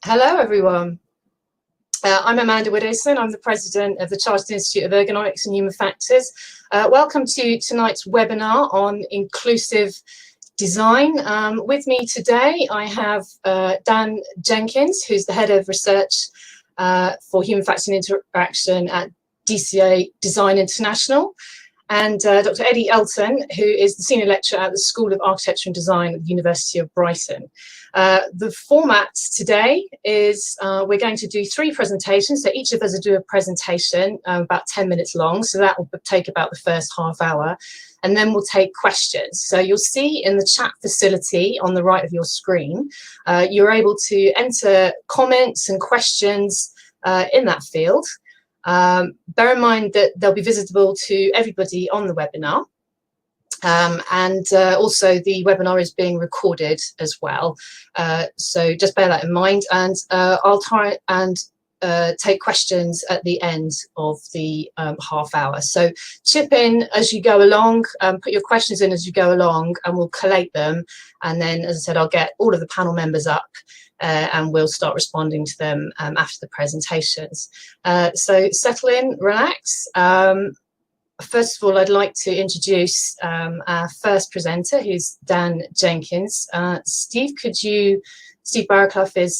Hello, everyone. I'm Amanda Widdowson. I'm the president of the Chartered Institute of Ergonomics and Human Factors. Welcome to tonight's webinar on inclusive design. With me today, I have Dan Jenkins, who's the head of research for human factors and interaction at DCA Design International, and Dr. Eddie Elton, who is the senior lecturer at the School of Architecture and Design at the University of Brighton. The format today is we're going to do 3 presentations. So each of us will do a presentation about 10 minutes long. So that will take about the first half hour. And then we'll take questions. So you'll see in the chat facility on the right of your screen, you're able to enter comments and questions in that field. Bear in mind that they'll be visible to everybody on the webinar. Also the webinar is being recorded as well. So just bear that in mind, and I'll try and take questions at the end of the half hour. So chip in as you go along, put your questions in as you go along, and we'll collate them. And then, as I said, I'll get all of the panel members up and we'll start responding to them after the presentations. So settle in, relax. First of all, I'd like to introduce our first presenter, who's Dan Jenkins. Steve Barraclough is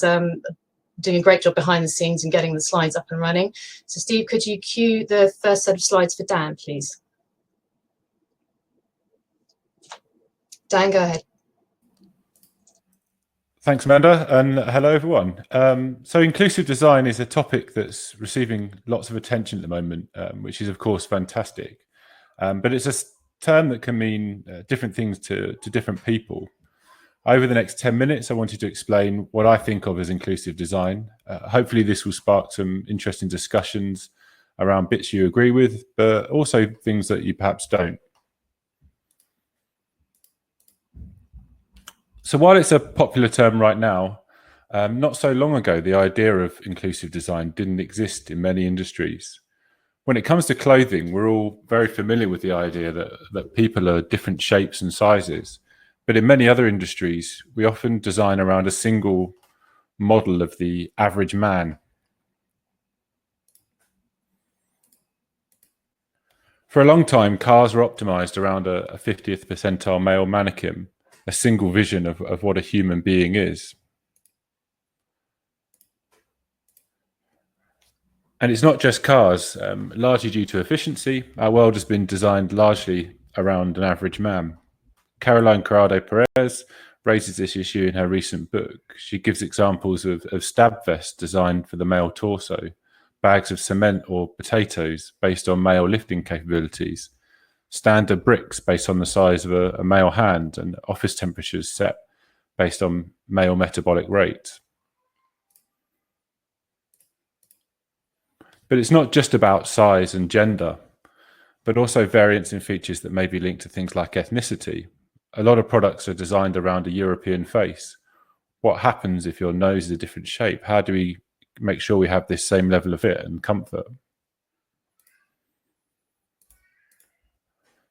doing a great job behind the scenes and getting the slides up and running. So Steve, could you cue the first set of slides for Dan, please? Dan, go ahead. Thanks, Amanda, and hello, everyone. So inclusive design is a topic that's receiving lots of attention at the moment, which is, of course, fantastic. But it's a term that can mean different things to different people. Over the next 10 minutes, I wanted to explain what I think of as inclusive design. Hopefully, this will spark some interesting discussions around bits you agree with, but also things that you perhaps don't. So while it's a popular term right now, not so long ago, the idea of inclusive design didn't exist in many industries. When it comes to clothing, we're all very familiar with the idea that people are different shapes and sizes. But in many other industries, we often design around a single model of the average man. For a long time, cars were optimized around a 50th percentile male mannequin, a single vision of what a human being is. And it's not just cars. Largely due to efficiency, our world has been designed largely around an average man. Caroline Corrado Perez raises this issue in her recent book. She gives examples of stab vests designed for the male torso, bags of cement or potatoes based on male lifting capabilities, standard bricks based on the size of a male hand, and office temperatures set based on male metabolic rate. But it's not just about size and gender, but also variance in features that may be linked to things like ethnicity. A lot of products are designed around a European face. What happens if your nose is a different shape? How do we make sure we have this same level of fit and comfort?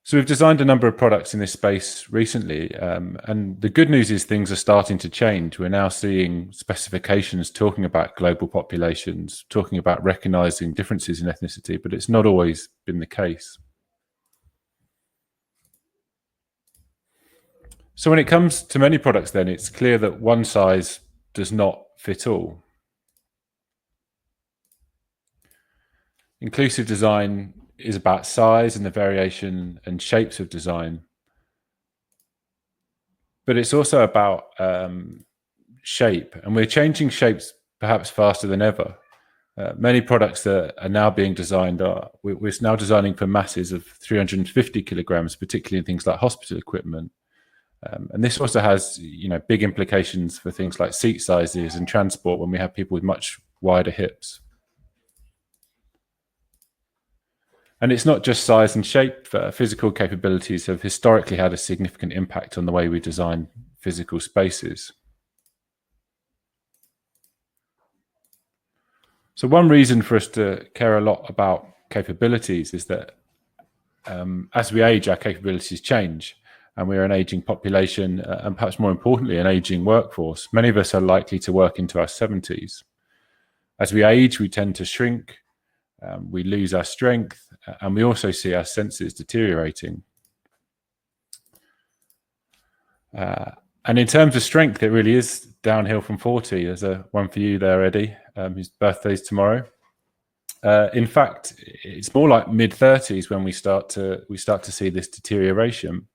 So we've designed a number of products in this space recently, and the good news is things are starting to change. We're now seeing specifications talking about global populations, talking about recognizing differences in ethnicity, but it's not always been the case. So when it comes to many products, then, it's clear that one size does not fit all. Inclusive design is about size and the variation and shapes of design. But it's also about shape, and we're changing shapes perhaps faster than ever. Many products that are now being designed we're now designing for masses of 350 kilograms, particularly in things like hospital equipment. And this also has, big implications for things like seat sizes and transport when we have people with much wider hips. And it's not just size and shape. Physical capabilities have historically had a significant impact on the way we design physical spaces. So one reason for us to care a lot about capabilities is that as we age, our capabilities change. and we're an aging population, and perhaps more importantly, an aging workforce. Many of us are likely to work into our 70s. As we age, we tend to shrink, we lose our strength, and we also see our senses deteriorating. And in terms of strength, it really is downhill from 40. There's one for you there, Eddie, whose birthday's tomorrow. In fact, it's more like mid-30s when we start to see this deterioration.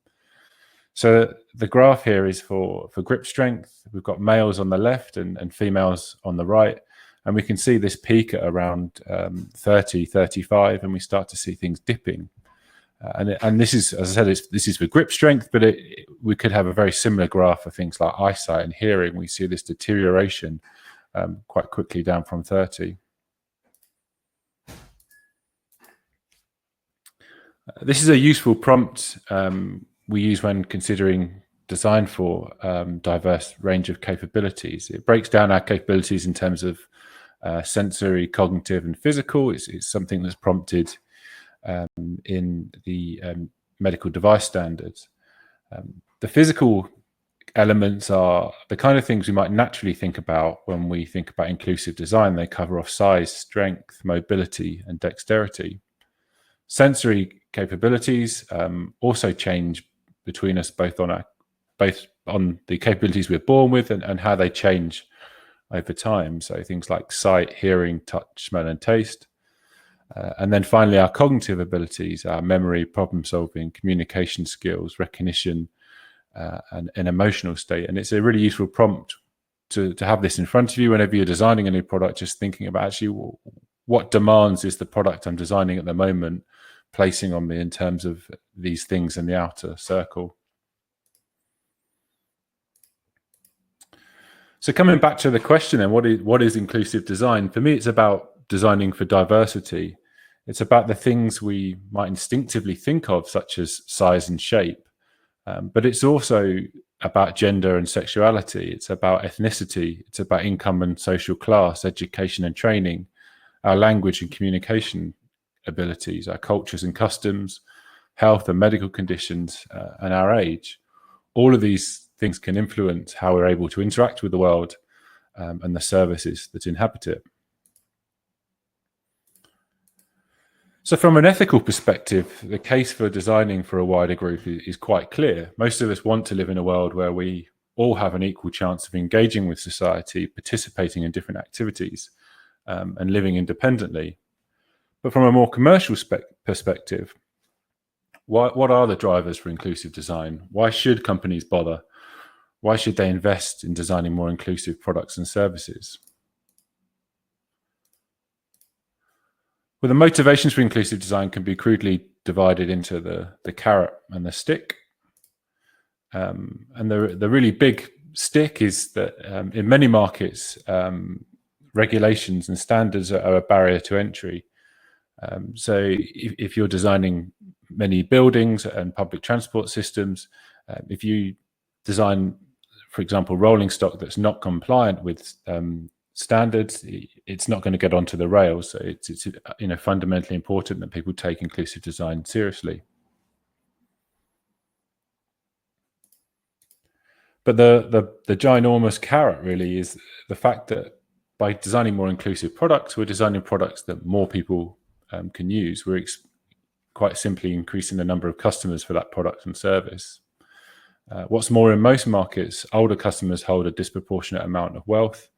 So the graph here is for grip strength. We've got males on the left and females on the right. And we can see this peak at around 30, 35, and we start to see things dipping. And this is, as I said, this is for grip strength, but we could have a very similar graph for things like eyesight and hearing. We see this deterioration quite quickly down from 30. This is a useful prompt we use when considering design for diverse range of capabilities. It breaks down our capabilities in terms of sensory, cognitive, and physical. It's something that's prompted in the medical device standards. The physical elements are the kind of things we might naturally think about when we think about inclusive design. They cover off size, strength, mobility, and dexterity. Sensory capabilities also change between us, both on the capabilities we're born with and how they change over time. So things like sight, hearing, touch, smell, and taste. And then finally, our cognitive abilities, our memory, problem solving, communication skills, recognition, and an emotional state. And it's a really useful prompt to have this in front of you whenever you're designing a new product, just thinking about actually what demands is the product I'm designing at the moment placing on me in terms of these things in the outer circle. So coming back to the question then, what is inclusive design? For me, it's about designing for diversity. It's about the things we might instinctively think of, such as size and shape. But it's also about gender and sexuality. It's about ethnicity. It's about income and social class, education and training, our language and communication abilities, our cultures and customs, health and medical conditions, and our age. All of these things can influence how we're able to interact with the world and the services that inhabit it. So from an ethical perspective, the case for designing for a wider group is quite clear. Most of us want to live in a world where we all have an equal chance of engaging with society, participating in different activities, and living independently. But from a more commercial perspective, what are the drivers for inclusive design? Why should companies bother? Why should they invest in designing more inclusive products and services? Well, the motivations for inclusive design can be crudely divided into the carrot and the stick. And the really big stick is that in many markets, regulations and standards are a barrier to entry. So if you're designing many buildings and public transport systems, if you design, for example, rolling stock that's not compliant with standards, it's not going to get onto the rails. So it's fundamentally important that people take inclusive design seriously. But the ginormous carrot really is the fact that by designing more inclusive products, we're designing products that more people can use. We're quite simply increasing the number of customers for that product and service. What's more, in most markets, older customers hold a disproportionate amount of wealth.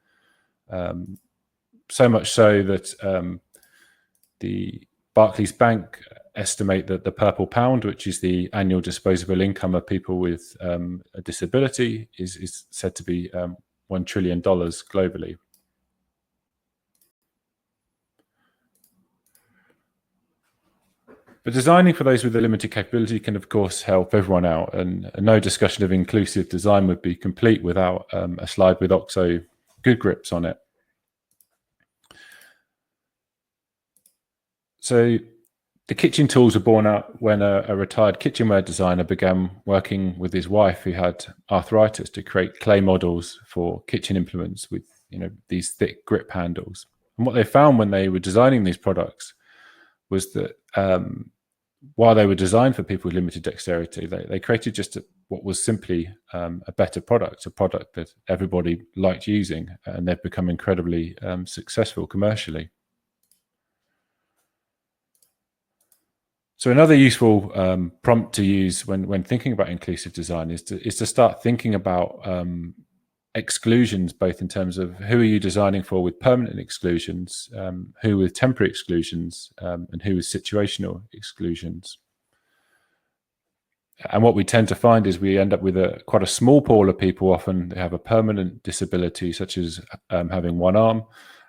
So much so that the Barclays Bank estimate that the purple pound, which is the annual disposable income of people with a disability, is said to be $1 trillion globally. But designing for those with a limited capability can, of course, help everyone out. And no discussion of inclusive design would be complete without a slide with OXO Good Grips on it. So the kitchen tools were born out when a retired kitchenware designer began working with his wife, who had arthritis, to create clay models for kitchen implements with these thick grip handles. And what they found when they were designing these products was that while they were designed for people with limited dexterity, they created just what was simply a better product, a product that everybody liked using, and they've become incredibly successful commercially. So another useful prompt to use when thinking about inclusive design is to start thinking about exclusions, both in terms of who are you designing for with permanent exclusions, who with temporary exclusions, and who with situational exclusions. And what we tend to find is we end up with quite a small pool of people. Often they have a permanent disability, such as having one arm,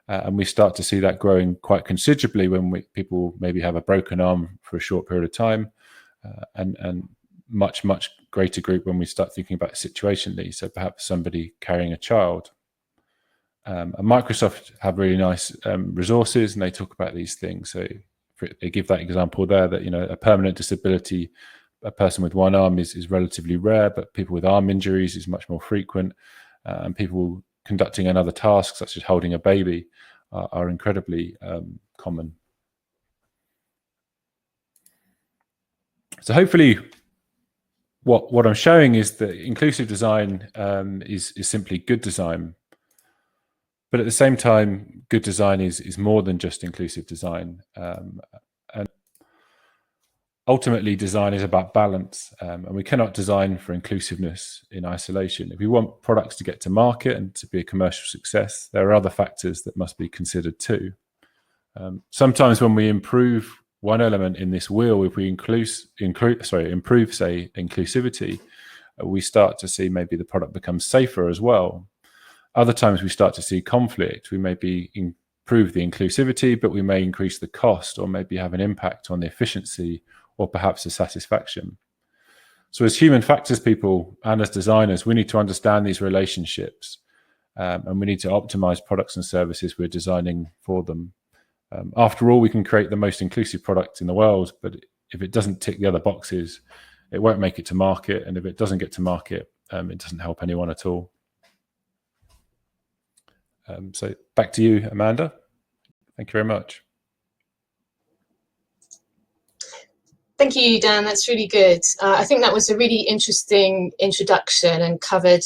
and we start to see that growing quite considerably when people maybe have a broken arm for a short period of time, and much greater group when we start thinking about situationally. So perhaps somebody carrying a child. And Microsoft have really nice resources, and they talk about these things. So they give that example there that, you know, a permanent disability, a person with one arm is relatively rare, but people with arm injuries is much more frequent, and people conducting another task, such as holding a baby, are incredibly common. So hopefully what I'm showing is that inclusive design is simply good design. But at the same time, good design is more than just inclusive design. And ultimately, design is about balance, and we cannot design for inclusiveness in isolation. If we want products to get to market and to be a commercial success, there are other factors that must be considered too. Sometimes when we improve one element in this wheel, if we improve, say, inclusivity, we start to see maybe the product becomes safer as well. Other times we start to see conflict. We maybe improve the inclusivity, but we may increase the cost, or maybe have an impact on the efficiency, or perhaps the satisfaction. So as human factors people and as designers, we need to understand these relationships, and we need to optimize products and services we're designing for them. After all, we can create the most inclusive product in the world, but if it doesn't tick the other boxes, it won't make it to market. And if it doesn't get to market, it doesn't help anyone at all. So back to you, Amanda. Thank you very much. Thank you, Dan. That's really good. I think that was a really interesting introduction and covered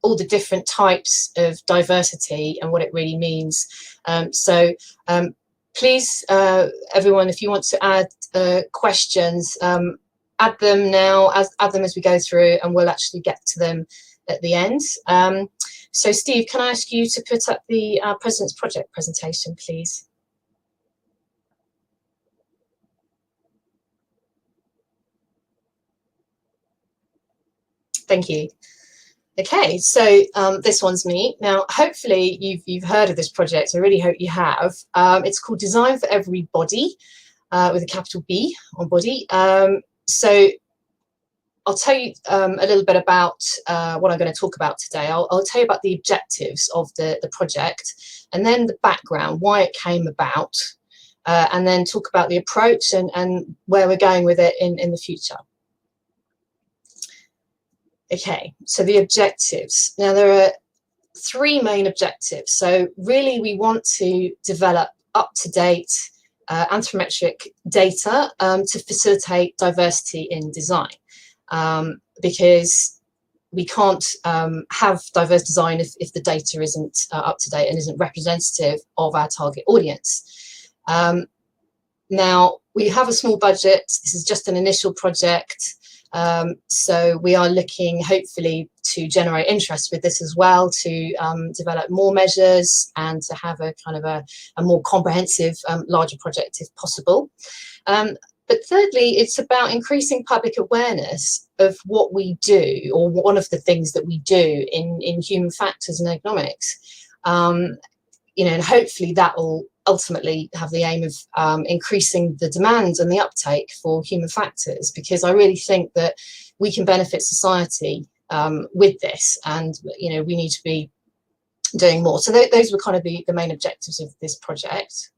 all the different types of diversity and what it really means. Please, everyone, if you want to add questions, add them now, add them as we go through, and we'll actually get to them at the end. So Steve, can I ask you to put up the President's Project presentation, please? Thank you. Okay, so this one's me. Now, hopefully you've heard of this project. I really hope you have. It's called Design for Everybody, with a capital B on body. So I'll tell you a little bit about what I'm going to talk about today. I'll tell you about the objectives of the project, and then the background, why it came about, and then talk about the approach and where we're going with it in the future. Okay, so the objectives. Now, there are three main objectives. So really, we want to develop up-to-date anthropometric data to facilitate diversity in design, because we can't have diverse design if the data isn't up-to-date and isn't representative of our target audience. Now, we have a small budget. This is just an initial project. So we are looking hopefully to generate interest with this as well, to develop more measures and to have a kind of a more comprehensive, larger project if possible. But thirdly, it's about increasing public awareness of what we do, or one of the things that we do in human factors and economics. You know, and hopefully that will ultimately have the aim of increasing the demand and the uptake for human factors, because I really think that we can benefit society with this, and you know, we need to be doing more. So those were kind of the main objectives of this project.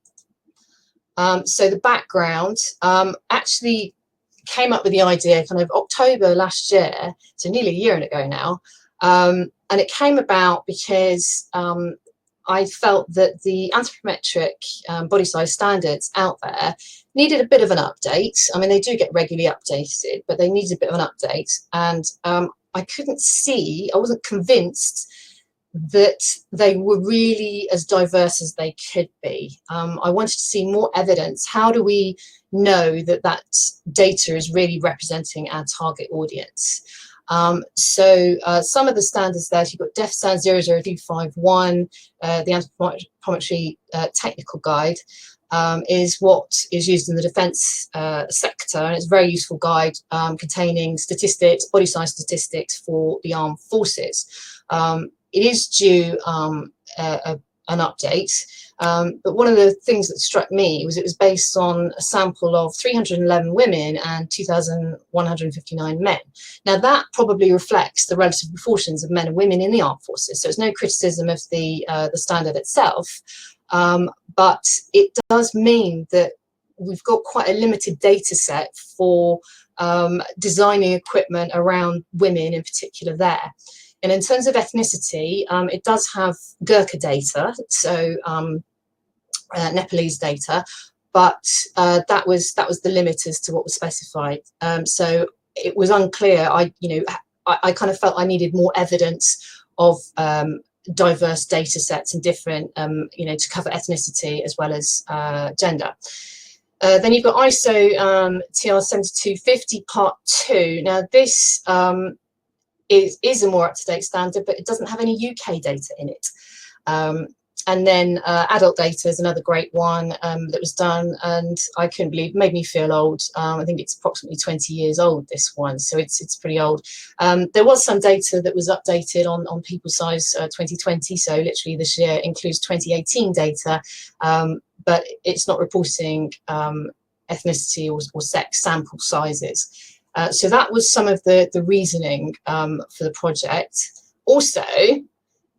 So the background, actually came up with the idea kind of October last year, so nearly a year ago now, and it came about because I felt that the anthropometric body size standards out there needed a bit of an update. I mean, they do get regularly updated, but they needed a bit of an update. And I wasn't convinced that they were really as diverse as they could be. I wanted to see more evidence. How do we know that that data is really representing our target audience? So some of the standards there, you've got DEFSTAN 00251, the Anthropometry Technical Guide, is what is used in the defence sector, and it's a very useful guide containing statistics, body size statistics for the armed forces. It is due an update, but one of the things that struck me was it was based on a sample of 311 women and 2,159 men. Now that probably reflects the relative proportions of men and women in the armed forces, so it's no criticism of the standard itself, but it does mean that we've got quite a limited data set for designing equipment around women in particular there. And in terms of ethnicity, it does have Gurkha data, so Nepalese data, but that was the limit as to what was specified. So it was unclear. I kind of felt I needed more evidence of diverse data sets and different, to cover ethnicity as well as gender. Then you've got ISO TR 7250 Part 2. Now this is a more up-to-date standard, but it doesn't have any UK data in it. And then adult data is another great one that was done, and I couldn't believe, made me feel old. I think it's approximately 20 years old, this one, so it's pretty old. There was some data that was updated on PeopleSize 2020, so literally this year includes 2018 data, but it's not reporting ethnicity or sex sample sizes. So that was some of the reasoning for the project. Also,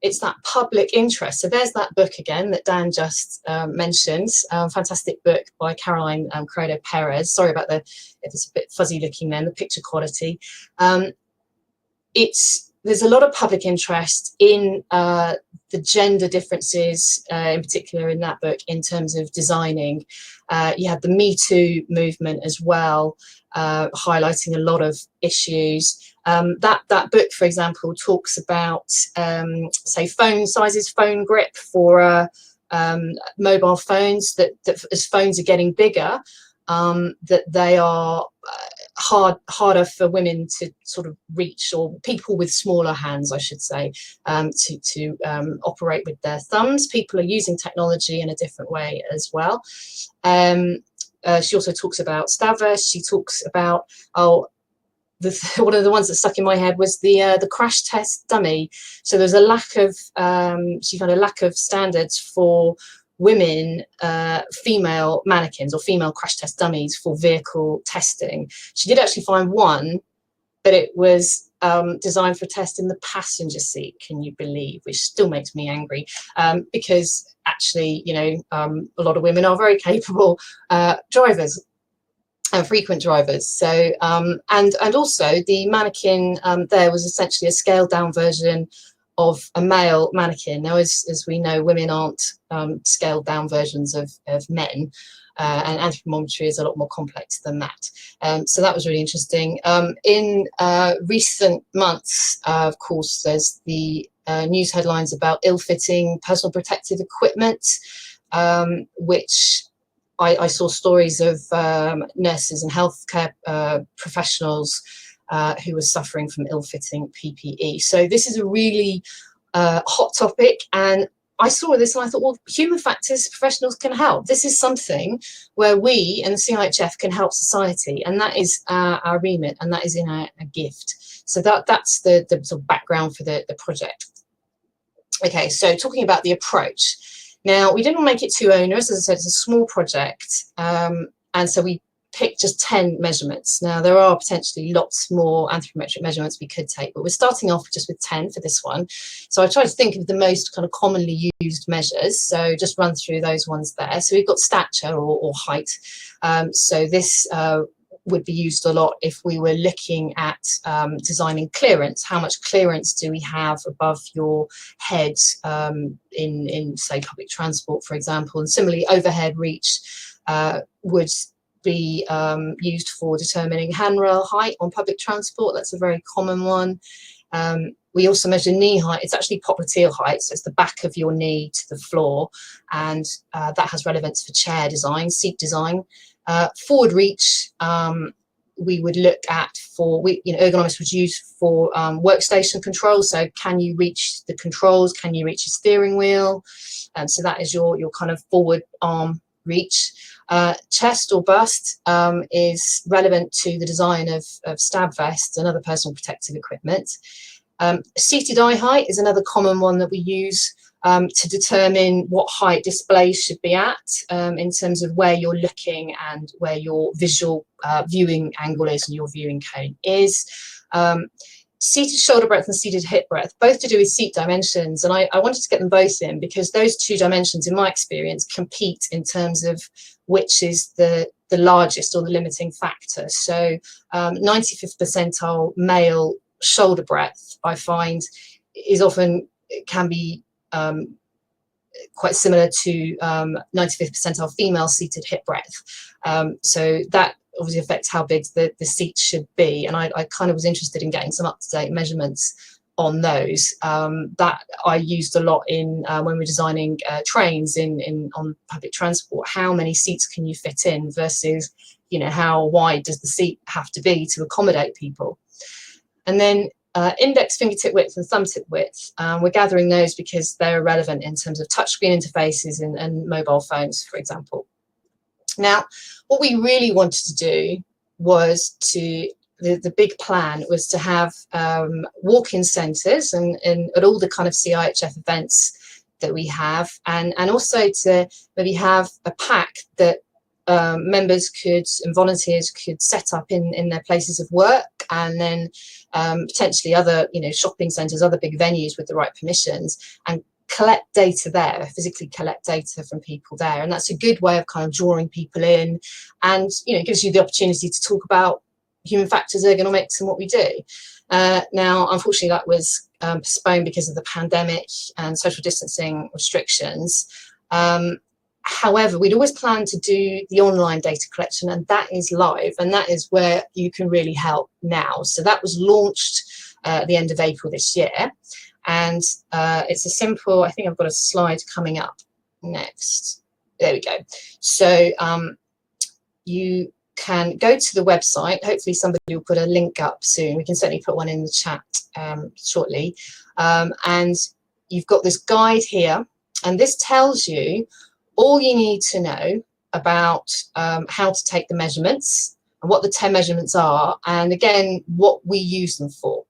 it's that public interest. So there's that book again that Dan just mentioned, fantastic book by Caroline Criado Perez. Sorry about if it's a bit fuzzy looking then, the picture quality. There's a lot of public interest in the gender differences, in particular in that book, in terms of designing. You had the Me Too movement as well, highlighting a lot of issues. That book, for example, talks about, say, phone sizes, phone grip for mobile phones, that as phones are getting bigger, that they are harder for women to sort of reach, or people with smaller hands, I should say, to operate with their thumbs. People are using technology in a different way as well. She also talks about Stavros. She talks about, one of the ones that stuck in my head was the crash test dummy. So there's a lack of she found a lack of standards for women, female mannequins or female crash test dummies for vehicle testing. She did actually find one, but it was designed for a test in the passenger seat, can you believe, which still makes me angry, because actually, a lot of women are very capable drivers, frequent drivers. So and also the mannequin there was essentially a scaled down version of a male mannequin. Now, as we know, women aren't scaled down versions of men, and anthropometry is a lot more complex than that. So that was really interesting. In recent months, of course, there's the news headlines about ill-fitting personal protective equipment, which I saw stories of nurses and healthcare professionals who were suffering from ill-fitting PPE. So this is a really hot topic, and I saw this and I thought, well, human factors professionals can help. This is something where we and the CIHF can help society, and that is our remit, and that is in our gift. So that's the sort of background for the project. Okay, so talking about the approach. Now, we didn't make it too onerous. As I said, it's a small project, and so we picked just 10 measurements. Now, there are potentially lots more anthropometric measurements we could take, but we're starting off just with 10 for this one. So I tried to think of the most kind of commonly used measures, so just run through those ones there. So we've got stature or height. So this would be used a lot if we were looking at designing clearance. How much clearance do we have above your head in say public transport, for example? And similarly, overhead reach would be used for determining handrail height on public transport. That's a very common one. We also measure knee height. It's actually popliteal height, so it's the back of your knee to the floor, and that has relevance for chair design, seat design. Forward reach, we would look at for, ergonomists would use for workstation controls. So can you reach the controls? Can you reach your steering wheel? So that is your kind of forward arm reach. Chest or bust is relevant to the design of stab vests and other personal protective equipment. Seated eye height is another common one that we use to determine what height displays should be at in terms of where you're looking and where your visual viewing angle is and your viewing cone is. Seated shoulder breadth and seated hip breadth, both to do with seat dimensions, and I wanted to get them both in because those two dimensions, in my experience, compete in terms of which is the largest or the limiting factor. So 95th percentile male shoulder breadth, I find, is often, can be quite similar to 95th percentile female seated hip breadth. So that obviously affects how big the seat should be. And I kind of was interested in getting some up-to-date measurements on those that I used a lot in when we're designing trains on public transport. How many seats can you fit in versus, how wide does the seat have to be to accommodate people? And then index fingertip width and thumb tip width, we're gathering those because they're relevant in terms of touchscreen interfaces and mobile phones, for example. Now, what we really wanted to do was the big plan was to have walk-in centres and at all the kind of CIHF events that we have, and also to maybe have a pack that members could and volunteers could set up in their places of work, and then potentially other shopping centres, other big venues with the right permissions, and collect data there, physically collect data from people there. And that's a good way of kind of drawing people in, and it gives you the opportunity to talk about human factors, ergonomics, and what we do. Now, unfortunately, that was postponed because of the pandemic and social distancing restrictions. However, we'd always planned to do the online data collection, and that is live, and that is where you can really help now. So that was launched at the end of April this year, and it's a simple, I think I've got a slide coming up next. There we go. So you can go to the website. Hopefully somebody will put a link up soon. We can certainly put one in the chat shortly. And you've got this guide here, and this tells you all you need to know about how to take the measurements and what the 10 measurements are, and again, what we use them for,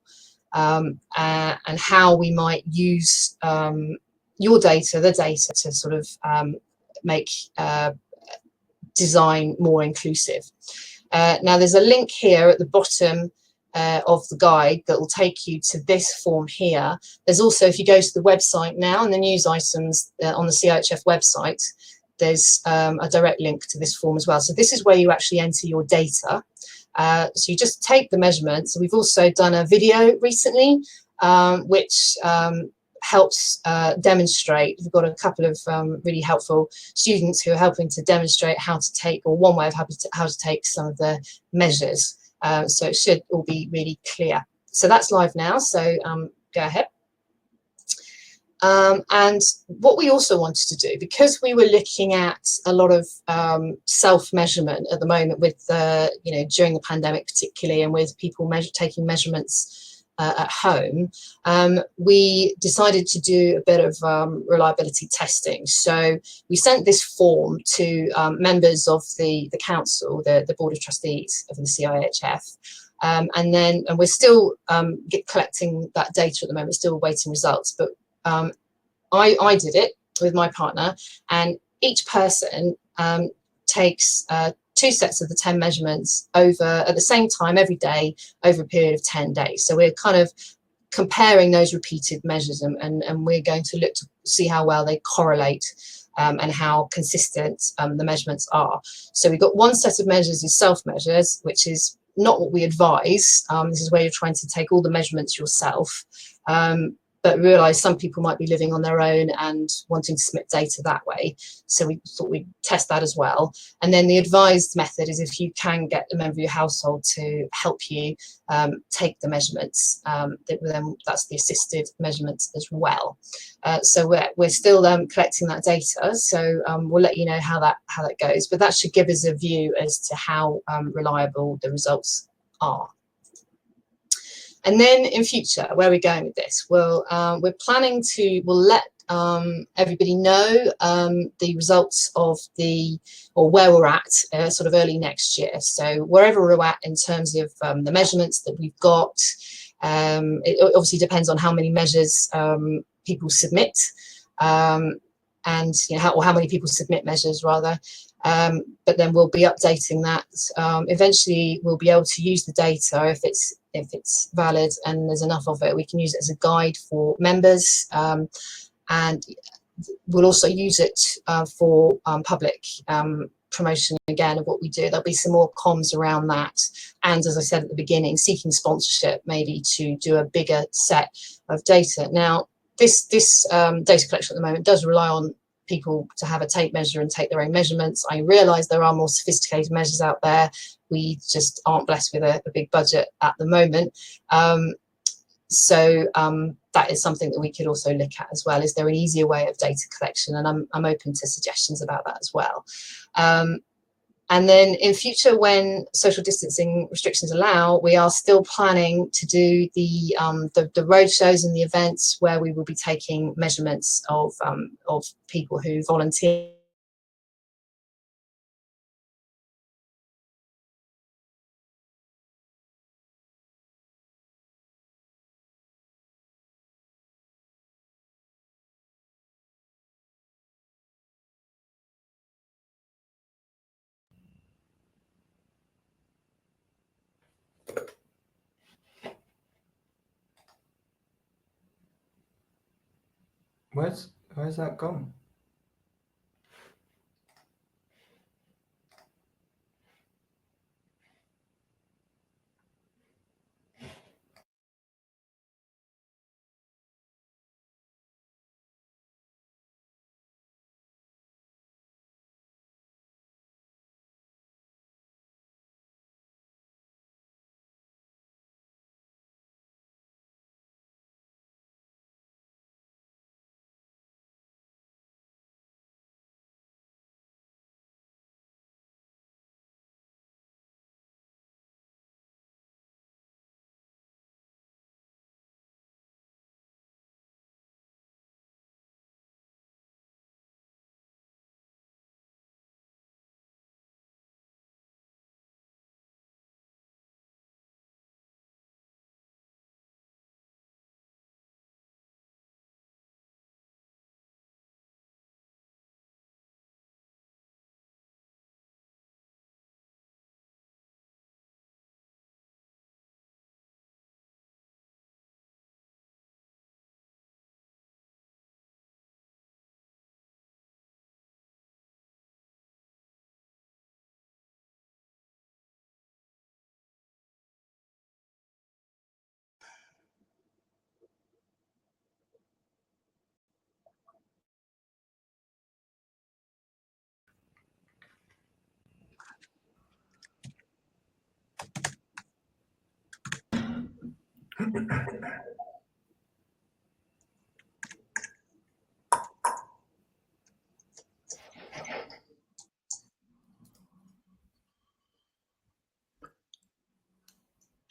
and how we might use your data, the data, to sort of make design more inclusive. Now, there's a link here at the bottom of the guide that will take you to this form here. There's also, if you go to the website now and the news items on the CIHF website, there's a direct link to this form as well. So this is where you actually enter your data. So you just take the measurements. We've also done a video recently, which helps demonstrate. We've got a couple of really helpful students who are helping to demonstrate how to take, or one way of how to take some of the measures. So it should all be really clear. So that's live now, so go ahead. And what we also wanted to do, because we were looking at a lot of self-measurement at the moment with, during the pandemic particularly, and with people taking measurements at home, we decided to do a bit of reliability testing. So we sent this form to members of the council, the Board of Trustees of the CIHF, and we're still collecting that data at the moment, still awaiting results. But I did it with my partner, and each person takes 2 sets of the 10 measurements over at the same time every day over a period of 10 days. So we're kind of comparing those repeated measures, and we're going to look to see how well they correlate and how consistent the measurements are. So we've got one set of measures is self-measures, which is not what we advise. This is where you're trying to take all the measurements yourself, but realise some people might be living on their own and wanting to submit data that way. So we thought we'd test that as well. And then the advised method is if you can get a member of your household to help you take the measurements, then that's the assisted measurements as well. So we're still collecting that data. So we'll let you know how that goes. But that should give us a view as to how reliable the results are. And then in future, where are we going with this? Well, we're planning to, we'll let everybody know the results of or where we're at sort of early next year. So wherever we're at in terms of the measurements that we've got, it obviously depends on how many measures people submit, and or how many people submit measures rather. But then we'll be updating that. Eventually, we'll be able to use the data if it's valid and there's enough of it. We can use it as a guide for members, and we'll also use it for public promotion again of what we do. There'll be some more comms around that, and as I said at the beginning, seeking sponsorship maybe to do a bigger set of data. Now, this data collection at the moment does rely on people to have a tape measure and take their own measurements. I realise there are more sophisticated measures out there. We just aren't blessed with a big budget at the moment. So that is something that we could also look at as well. Is there an easier way of data collection? And I'm open to suggestions about that as well. And then in future, when social distancing restrictions allow, we are still planning to do the road shows and the events where we will be taking measurements of people who volunteer. Where's that gone?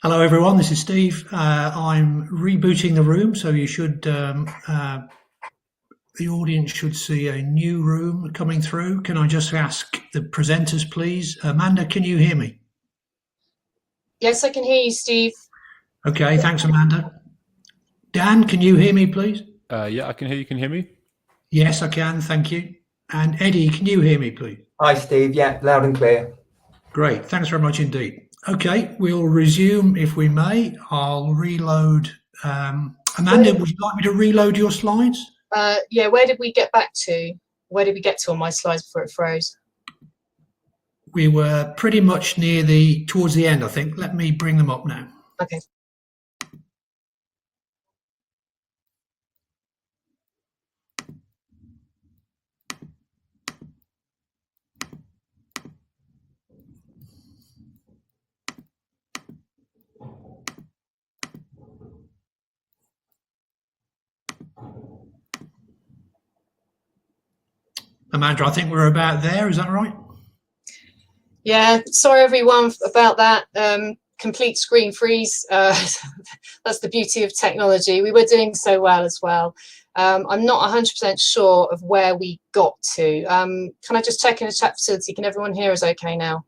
Hello everyone, this is Steve. I'm rebooting the room, so you should, the audience should see a new room coming through. Can I just ask the presenters, please? Amanda, can you hear me? Yes, I can hear you, Steve. Okay, thanks, Amanda. Dan, can you hear me, please? Yeah, I can hear you. Can you hear me? Yes, I can, thank you. And Eddie, can you hear me, please? Hi, Steve. Yeah, loud and clear. Great, thanks very much indeed. Okay, we'll resume if we may. I'll reload. Amanda, would you like me to reload your slides? Yeah, where did we get back to? where did we get to on my slides before it froze? We were pretty much towards the end, I think. Let me bring them up now. Okay. Amanda, I think we're about there. Is that right? Yeah, sorry everyone about that complete screen freeze. That's the beauty of technology. We were doing so well as well. I'm not 100% sure of where we got to. Can I just check in the chat facility? Can everyone hear us okay now?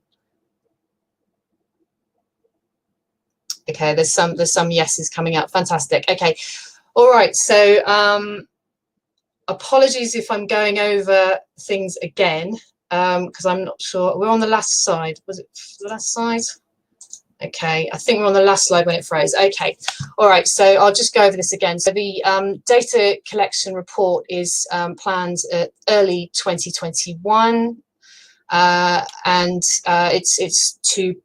Okay, there's some yeses coming up. Fantastic. Okay, all right. So apologies if I'm going over things again, because I'm not sure. We're on the last slide. Was it the last slide? Okay, I think we're on the last slide when it froze. Okay, all right, so I'll just go over this again. So the data collection report is planned at early 2021, and it's to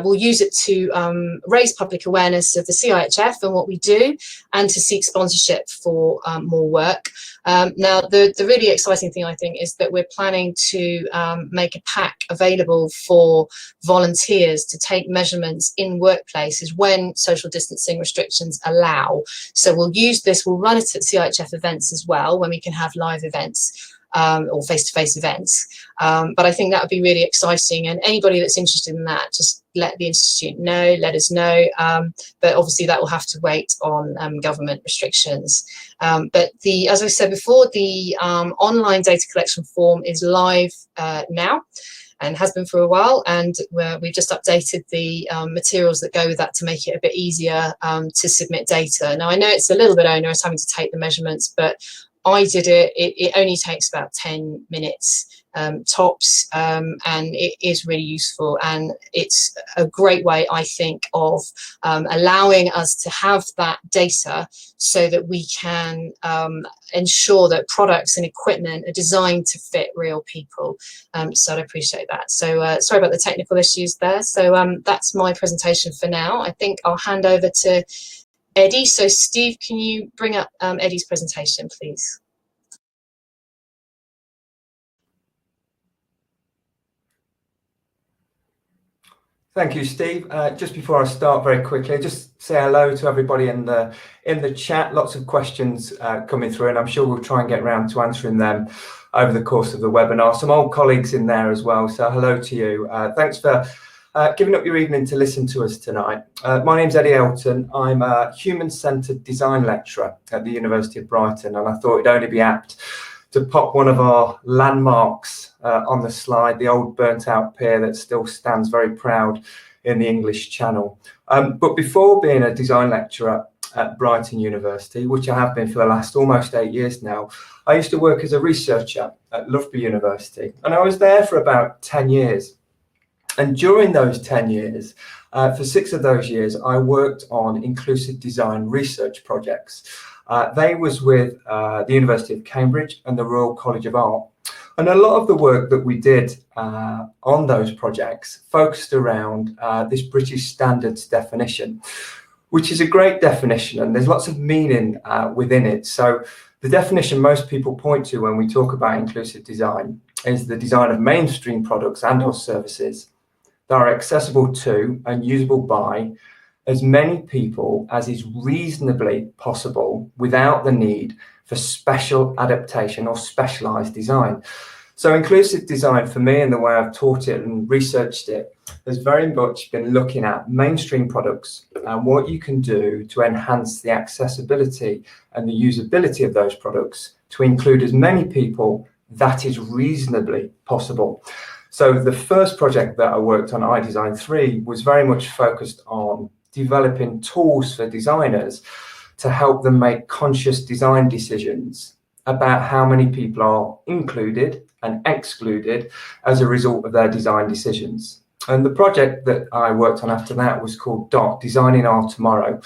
we'll use it to raise public awareness of the CIHF and what we do, and to seek sponsorship for more work. Now, the really exciting thing, I think, is that we're planning to make a pack available for volunteers to take measurements in workplaces when social distancing restrictions allow. So we'll use this, we'll run it at CIHF events as well, when we can have live events. Or face-to-face events, but I think that would be really exciting, and anybody that's interested in that, just let the Institute know, let us know, but obviously that will have to wait on government restrictions. But as I said before, the online data collection form is live now, and has been for a while, and we've just updated the materials that go with that to make it a bit easier to submit data. Now, I know it's a little bit onerous having to take the measurements, but I did it. It only takes about 10 minutes tops, and it is really useful, and it's a great way, I think, of allowing us to have that data so that we can ensure that products and equipment are designed to fit real people. So I appreciate that. So sorry about the technical issues there. So that's my presentation for now. I think I'll hand over to Eddie. So Steve, can you bring up Eddie's presentation, please? Thank you, Steve. Just before I start, very quickly, just say hello to everybody in the chat. Lots of questions coming through, and I'm sure we'll try and get around to answering them over the course of the webinar. Some old colleagues in there as well, so hello to you. Thanks for giving up your evening to listen to us tonight. My name's Eddie Elton. I'm a human-centred design lecturer at the University of Brighton, and I thought it'd only be apt to pop one of our landmarks on the slide, the old burnt-out pier that still stands very proud in the English Channel. But before being a design lecturer at Brighton University, which I have been for the last almost 8 years now, I used to work as a researcher at Loughborough University, and I was there for about 10 years. And during those 10 years, for 6 of those years, I worked on inclusive design research projects. They was with the University of Cambridge and the Royal College of Art. And a lot of the work that we did on those projects focused around this British Standards definition, which is a great definition, and there's lots of meaning within it. So the definition most people point to when we talk about inclusive design is the design of mainstream products and or services that are accessible to and usable by as many people as is reasonably possible without the need for special adaptation or specialized design. So inclusive design for me, and the way I've taught it and researched it, has very much been looking at mainstream products and what you can do to enhance the accessibility and the usability of those products to include as many people that is reasonably possible. So the first project that I worked on, iDesign 3, was very much focused on developing tools for designers to help them make conscious design decisions about how many people are included and excluded as a result of their design decisions. And the project that I worked on after that was called DOT, Designing Our Tomorrow,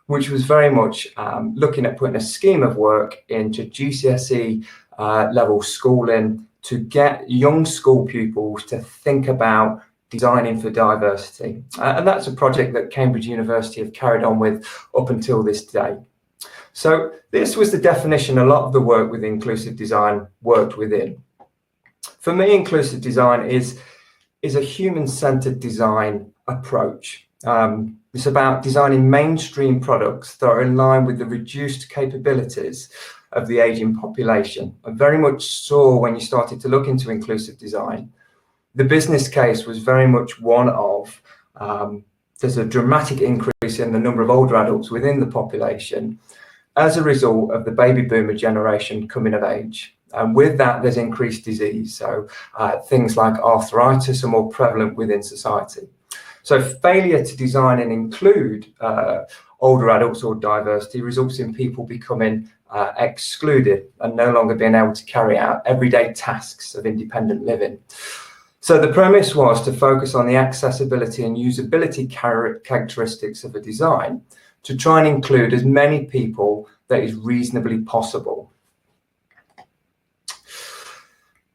which was very much looking at putting a scheme of work into GCSE level schooling to get young school pupils to think about designing for diversity. And that's a project that Cambridge University have carried on with up until this day. So this was the definition a lot of the work with inclusive design worked within. For me, inclusive design is a human-centered design approach. It's about designing mainstream products that are in line with the reduced capabilities of the aging population. I very much saw when you started to look into inclusive design, the business case was very much one of there's a dramatic increase in the number of older adults within the population as a result of the baby boomer generation coming of age. And with that, there's increased disease. So things like arthritis are more prevalent within society. So failure to design and include older adults or diversity results in people becoming excluded and no longer being able to carry out everyday tasks of independent living. So the premise was to focus on the accessibility and usability characteristics of a design to try and include as many people that is reasonably possible.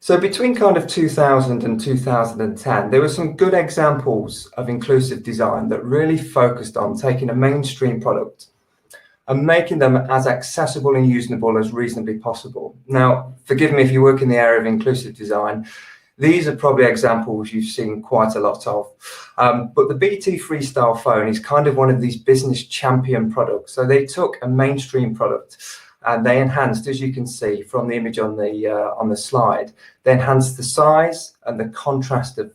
So between kind of 2000 and 2010, there were some good examples of inclusive design that really focused on taking a mainstream product and making them as accessible and usable as reasonably possible. Now, forgive me if you work in the area of inclusive design, these are probably examples you've seen quite a lot of. But the BT Freestyle phone is kind of one of these business champion products. So they took a mainstream product and they enhanced, as you can see from the image on the slide, they enhanced the size and the contrast of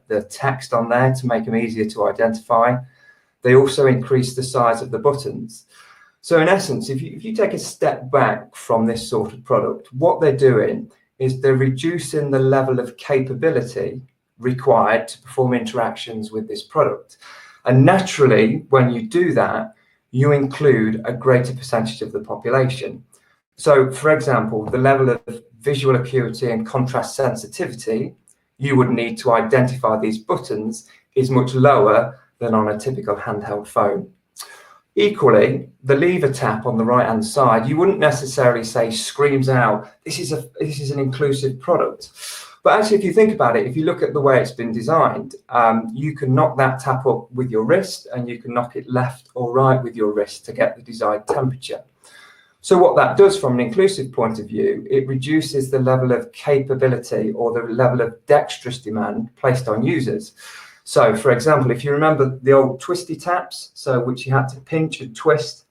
the text on there to make them easier to identify. They also increased the size of the buttons. So in essence, if you take a step back from this sort of product, what they're doing is they're reducing the level of capability required to perform interactions with this product. And naturally, when you do that, you include a greater percentage of the population. So, for example, the level of visual acuity and contrast sensitivity you would need to identify these buttons is much lower than on a typical handheld phone. Equally, the lever tap on the right-hand side, you wouldn't necessarily say screams out, this is an inclusive product. But actually, if you think about it, if you look at the way it's been designed, you can knock that tap up with your wrist and you can knock it left or right with your wrist to get the desired temperature. So what that does from an inclusive point of view, it reduces the level of capability or the level of dexterous demand placed on users. So, for example, if you remember the old twisty taps, so which you had to pinch and twist,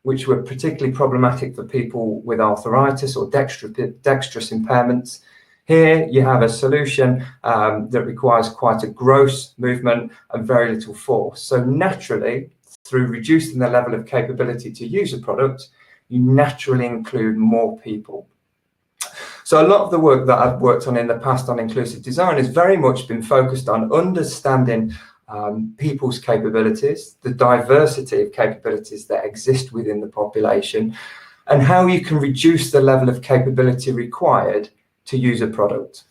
which were particularly problematic for people with arthritis or dexterous impairments, here you have a solution that requires quite a gross movement and very little force. So naturally, through reducing the level of capability to use a product, you naturally include more people. So a lot of the work that I've worked on in the past on inclusive design has very much been focused on understanding people's capabilities, the diversity of capabilities that exist within the population, and how you can reduce the level of capability required to use a product.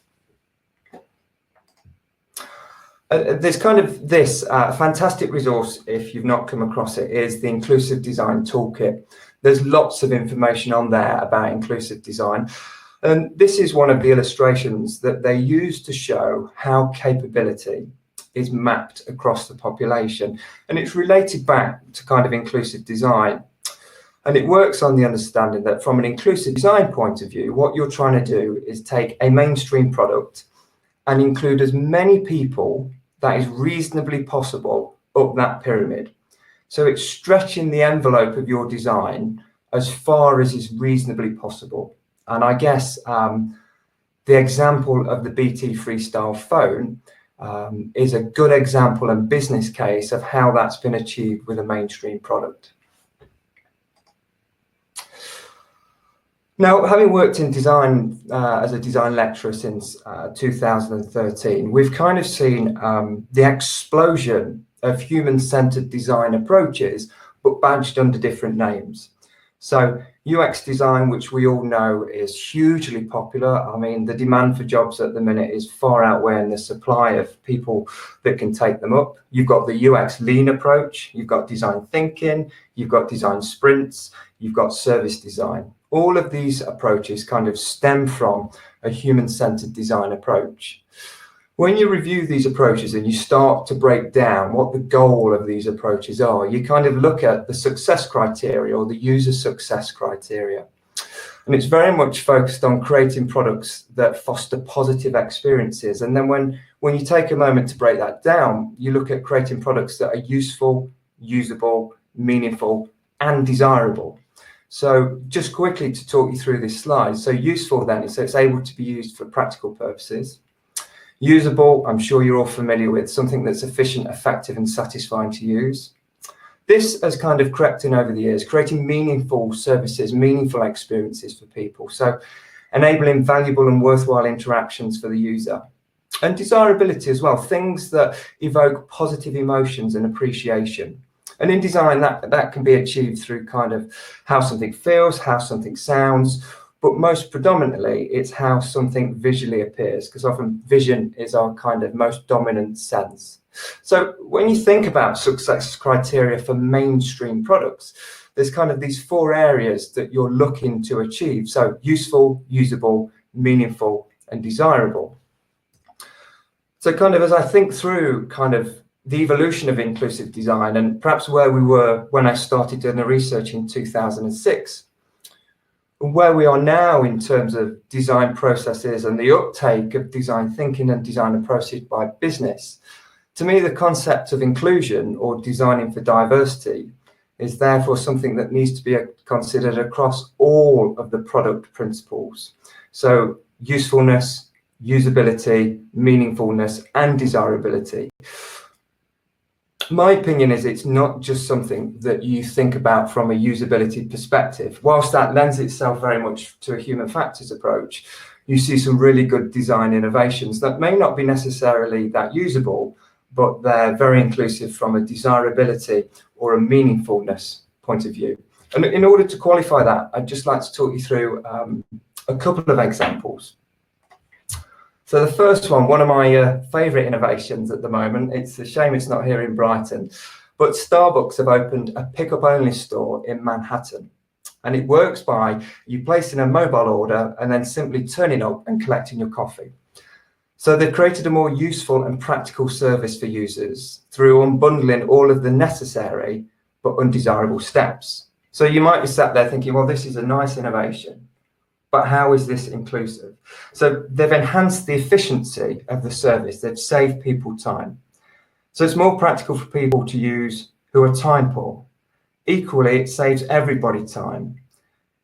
There's kind of this fantastic resource, if you've not come across it, is the Inclusive Design Toolkit. There's lots of information on there about inclusive design. And this is one of the illustrations that they use to show how capability is mapped across the population. And it's related back to kind of inclusive design. And it works on the understanding that from an inclusive design point of view, what you're trying to do is take a mainstream product and include as many people that is reasonably possible up that pyramid. So it's stretching the envelope of your design as far as is reasonably possible. And I guess the example of the BT Freestyle phone is a good example and business case of how that's been achieved with a mainstream product. Now, having worked in design as a design lecturer since 2013, we've kind of seen the explosion of human-centered design approaches, but badged under different names. So UX design, which we all know is hugely popular. I mean, the demand for jobs at the minute is far outweighing the supply of people that can take them up. You've got the UX lean approach, you've got design thinking, you've got design sprints, you've got service design. All of these approaches kind of stem from a human-centered design approach. When you review these approaches and you start to break down what the goal of these approaches are, you kind of look at the success criteria or the user success criteria. And it's very much focused on creating products that foster positive experiences. And then when you take a moment to break that down, you look at creating products that are useful, usable, meaningful, and desirable. So just quickly to talk you through this slide. So useful then, so it's able to be used for practical purposes. Usable, I'm sure you're all familiar with, something that's efficient, effective, and satisfying to use. This has kind of crept in over the years, creating meaningful services, meaningful experiences for people. So enabling valuable and worthwhile interactions for the user. And desirability as well, things that evoke positive emotions and appreciation. And in design, that can be achieved through kind of how something feels, how something sounds, but most predominantly, it's how something visually appears, because often vision is our kind of most dominant sense. So when you think about success criteria for mainstream products, there's kind of these 4 areas that you're looking to achieve. So useful, usable, meaningful, and desirable. So kind of as I think through kind of the evolution of inclusive design and perhaps where we were when I started doing the research in 2006, where we are now in terms of design processes and the uptake of design thinking and design approaches by business, to me, the concept of inclusion or designing for diversity is therefore something that needs to be considered across all of the product principles. So usefulness, usability, meaningfulness, and desirability. My opinion is it's not just something that you think about from a usability perspective. Whilst that lends itself very much to a human factors approach, you see some really good design innovations that may not be necessarily that usable, but they're very inclusive from a desirability or a meaningfulness point of view. And in order to qualify that, I'd just like to talk you through a couple of examples. So the first one of my favorite innovations at the moment, it's a shame it's not here in Brighton, but Starbucks have opened a pickup only store in Manhattan. And it works by you placing a mobile order and then simply turning up and collecting your coffee. So they've created a more useful and practical service for users through unbundling all of the necessary but undesirable steps. So you might be sat there thinking, well, this is a nice innovation, but how is this inclusive? So they've enhanced the efficiency of the service. They've saved people time. So it's more practical for people to use who are time poor. Equally, it saves everybody time.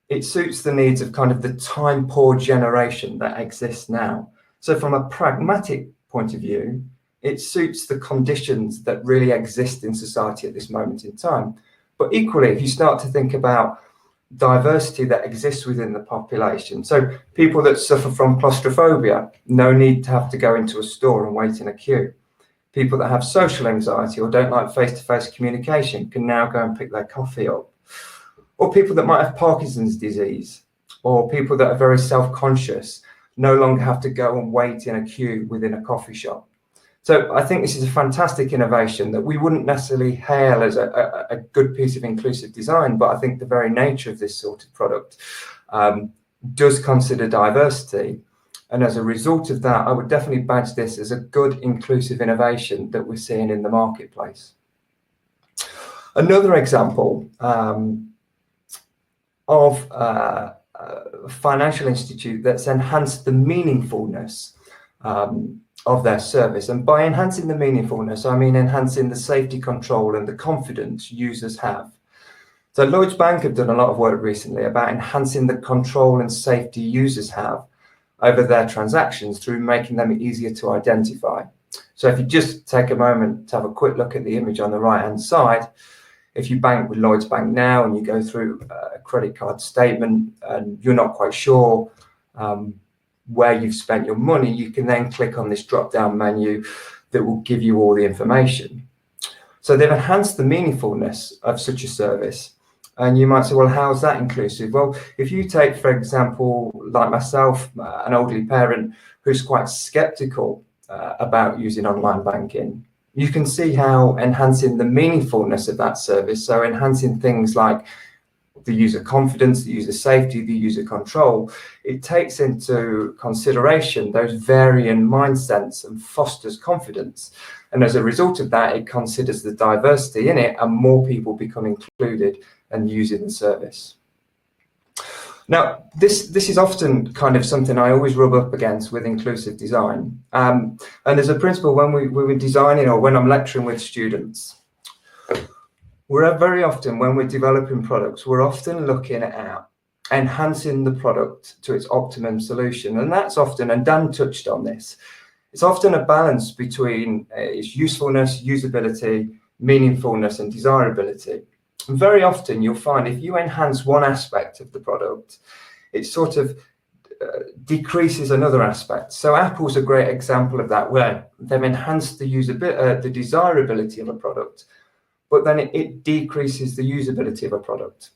It suits the needs of kind of the time poor generation that exists now. So from a pragmatic point of view, it suits the conditions that really exist in society at this moment in time. But equally, if you start to think about diversity that exists within the population, so people that suffer from claustrophobia, no need to have to go into a store and wait in a queue. People that have social anxiety or don't like face-to-face communication can now go and pick their coffee up. Or people that might have Parkinson's disease, or people that are very self-conscious no longer have to go and wait in a queue within a coffee shop. So I think this is a fantastic innovation that we wouldn't necessarily hail as a good piece of inclusive design, but I think the very nature of this sort of product does consider diversity. And as a result of that, I would definitely badge this as a good inclusive innovation that we're seeing in the marketplace. Another example of a financial institute that's enhanced the meaningfulness of their service. And by enhancing the meaningfulness, I mean enhancing the safety control and the confidence users have. So Lloyds Bank have done a lot of work recently about enhancing the control and safety users have over their transactions through making them easier to identify. So if you just take a moment to have a quick look at the image on the right-hand side, if you bank with Lloyds Bank now and you go through a credit card statement and you're not quite sure where you've spent your money, you can then click on this drop-down menu that will give you all the information. So they've enhanced the meaningfulness of such a service And you might say, well, how's that inclusive? Well, if you take, for example, like myself, an elderly parent who's quite skeptical about using online banking, you can see how enhancing the meaningfulness of that service, so enhancing things like the user confidence, the user safety, the user control, it takes into consideration those varying mindsets and fosters confidence. And as a result of that, it considers the diversity in it and more people become included and using the service. Now, this is often kind of something I always rub up against with inclusive design. And there's a principle when we're designing or when I'm lecturing with students, we're very often, when we're developing products, we're often looking at enhancing the product to its optimum solution. And that's often, and Dan touched on this, it's often a balance between its usefulness, usability, meaningfulness, and desirability. And very often you'll find if you enhance one aspect of the product, it sort of decreases another aspect. So Apple's a great example of that, where they've enhanced the the desirability of a product, but then it decreases the usability of a product.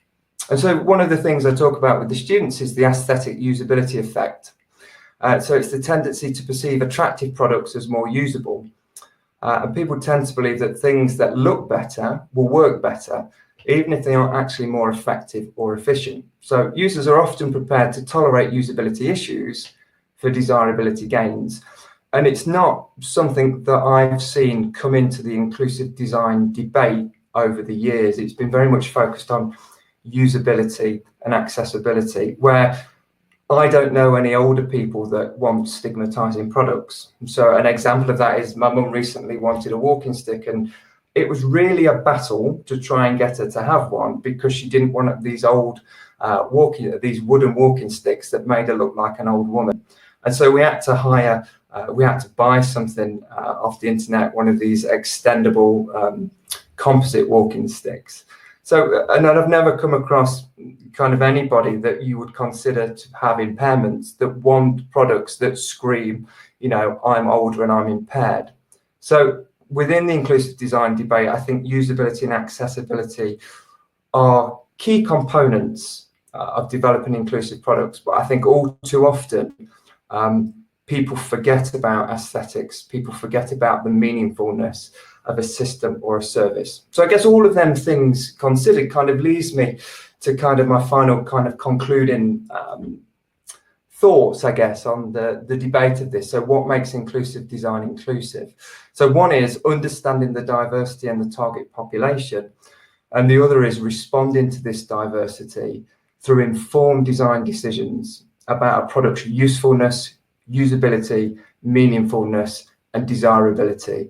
And so one of the things I talk about with the students is the aesthetic usability effect. So it's the tendency to perceive attractive products as more usable. And people tend to believe that things that look better will work better, even if they aren't actually more effective or efficient. So users are often prepared to tolerate usability issues for desirability gains. And it's not something that I've seen come into the inclusive design debate over the years. It's been very much focused on usability and accessibility, where I don't know any older people that want stigmatizing products. So an example of that is my mum recently wanted a walking stick, and it was really a battle to try and get her to have one because she didn't want these old these wooden walking sticks that made her look like an old woman. And so we had to hire, we had to buy something off the internet, one of these extendable composite walking sticks. So, and I've never come across kind of anybody that you would consider to have impairments that want products that scream, you know, I'm older and I'm impaired. So within the inclusive design debate, I think usability and accessibility are key components of developing inclusive products. But I think all too often, people forget about aesthetics, people forget about the meaningfulness of a system or a service. So I guess all of them things considered kind of leads me to kind of my final kind of concluding thoughts, I guess, on the debate of this. So what makes inclusive design inclusive? So one is understanding the diversity and the target population. And the other is responding to this diversity through informed design decisions about a product's usefulness, usability, meaningfulness, and desirability.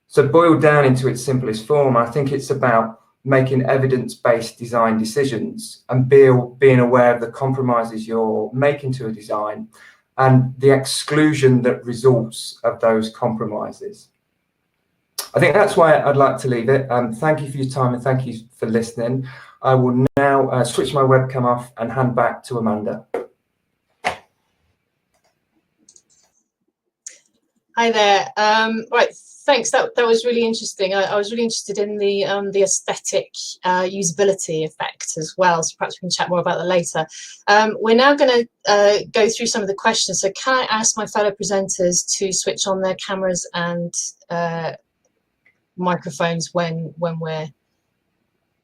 So boiled down into its simplest form, I think it's about making evidence-based design decisions and being aware of the compromises you're making to a design and the exclusion that results of those compromises. I think that's why I'd like to leave it. Thank you for your time and thank you for listening. I will now switch my webcam off and hand back to Amanda. Hi there. Right, thanks. That was really interesting. I was really interested in the aesthetic usability effect as well. So perhaps we can chat more about that later. We're now going to go through some of the questions. So can I ask my fellow presenters to switch on their cameras and microphones when we're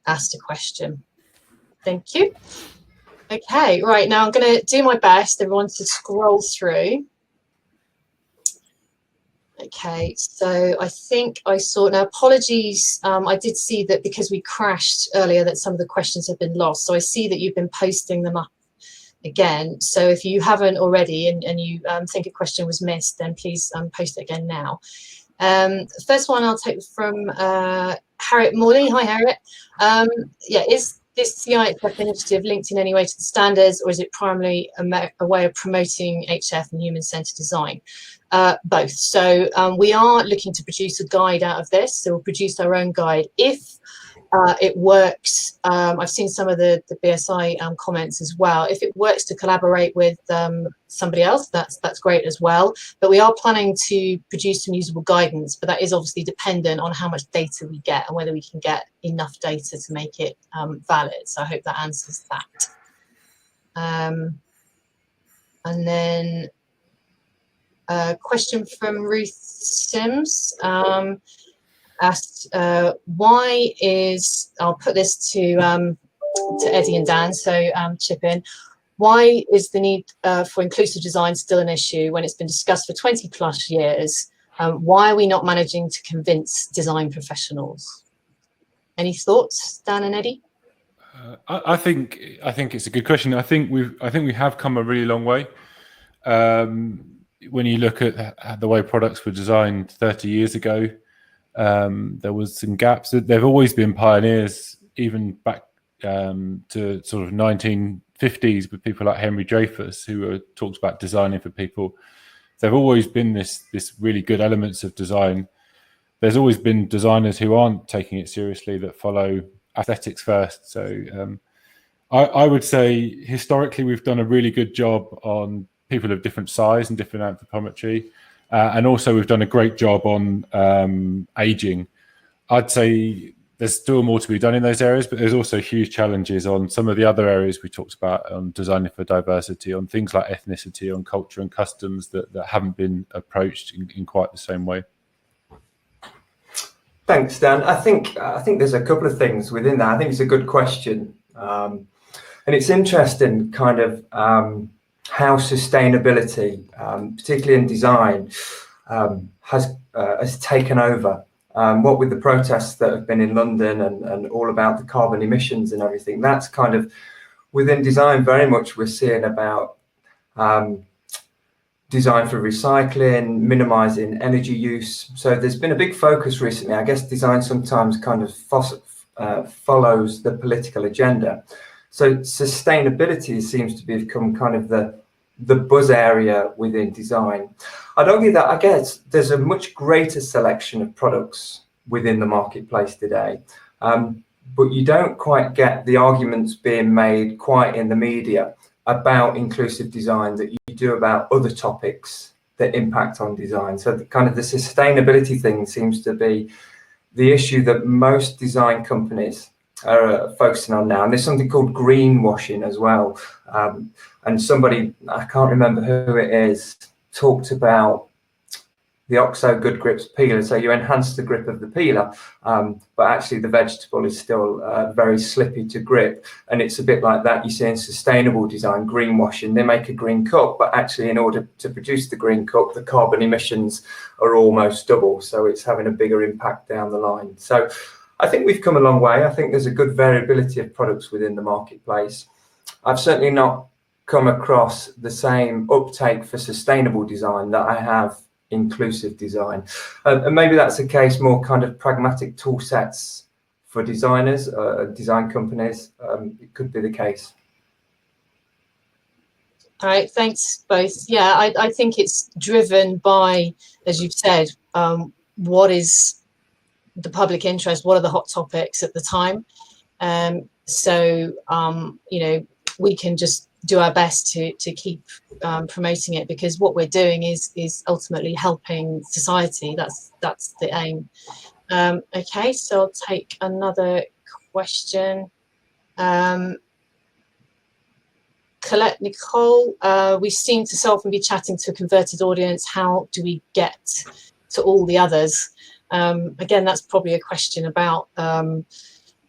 asked a question? Thank you. Okay, right, now I'm going to do my best, everyone, to scroll through. Okay, so I think I saw, now apologies, I did see that because we crashed earlier that some of the questions have been lost. So I see that you've been posting them up again. So if you haven't already and you think a question was missed, then please post it again now. The first one I'll take from Harriet Morley. Hi, Harriet. Yeah, is this CIHF initiative linked in any way to the standards, or is it primarily a way of promoting HF and human-centered design? Both. So we are looking to produce a guide out of this. So we'll produce our own guide. If it works. I've seen some of the BSI comments as well. If it works to collaborate with somebody else, that's great as well. But we are planning to produce some usable guidance, but that is obviously dependent on how much data we get and whether we can get enough data to make it valid. So I hope that answers that. And then a question from Ruth Sims. Asked why is, I'll put this to Eddie and Dan, so chip in. Why is the need for inclusive design still an issue when it's been discussed for 20 plus years? Why are we not managing to convince design professionals? Any thoughts, Dan and Eddie? I think it's a good question. I think we have come a really long way. When you look at the way products were designed 30 years ago, there was some gaps. They've always been pioneers, even back to sort of 1950s with people like Henry Dreyfuss, who talked about designing for people. There've always been this really good elements of design. There's always been designers who aren't taking it seriously, that follow aesthetics first. So I would say historically we've done a really good job on people of different size and different anthropometry. And also we've done a great job on aging. I'd say there's still more to be done in those areas, but there's also huge challenges on some of the other areas we talked about, on designing for diversity, on things like ethnicity, on culture and customs that haven't been approached in quite the same way. Thanks, Dan. I think there's a couple of things within that. I think it's a good question. And it's interesting kind of how sustainability, particularly in design, has taken over. What with the protests that have been in London and all about the carbon emissions and everything, that's kind of within design very much we're seeing about design for recycling, minimizing energy use. So there's been a big focus recently. I guess design sometimes kind of follows the political agenda. So sustainability seems to become kind of the buzz area within design. I'd argue that, I guess, there's a much greater selection of products within the marketplace today, but you don't quite get the arguments being made quite in the media about inclusive design that you do about other topics that impact on design. So the sustainability thing seems to be the issue that most design companies are focusing on now. And there's something called greenwashing as well. And somebody, I can't remember who it is, talked about the OXO Good Grips peeler. So you enhance the grip of the peeler, but actually the vegetable is still very slippy to grip. And it's a bit like that you see in sustainable design, greenwashing. They make a green cup, but actually in order to produce the green cup, the carbon emissions are almost double. So it's having a bigger impact down the line. So I think we've come a long way. I think there's a good variability of products within the marketplace. I've certainly not come across the same uptake for sustainable design that I have inclusive design. And maybe that's the case, more kind of pragmatic tool sets for designers, design companies. It could be the case. All right, thanks both. Yeah, I think it's driven by, as you've said, what is the public interest, what are the hot topics at the time. So, you know, we can just do our best to keep promoting it, because what we're doing is ultimately helping society. That's the aim. Okay, so I'll take another question. Colette Nicole, we seem to so often be chatting to a converted audience. How do we get to all the others? Again, that's probably a question about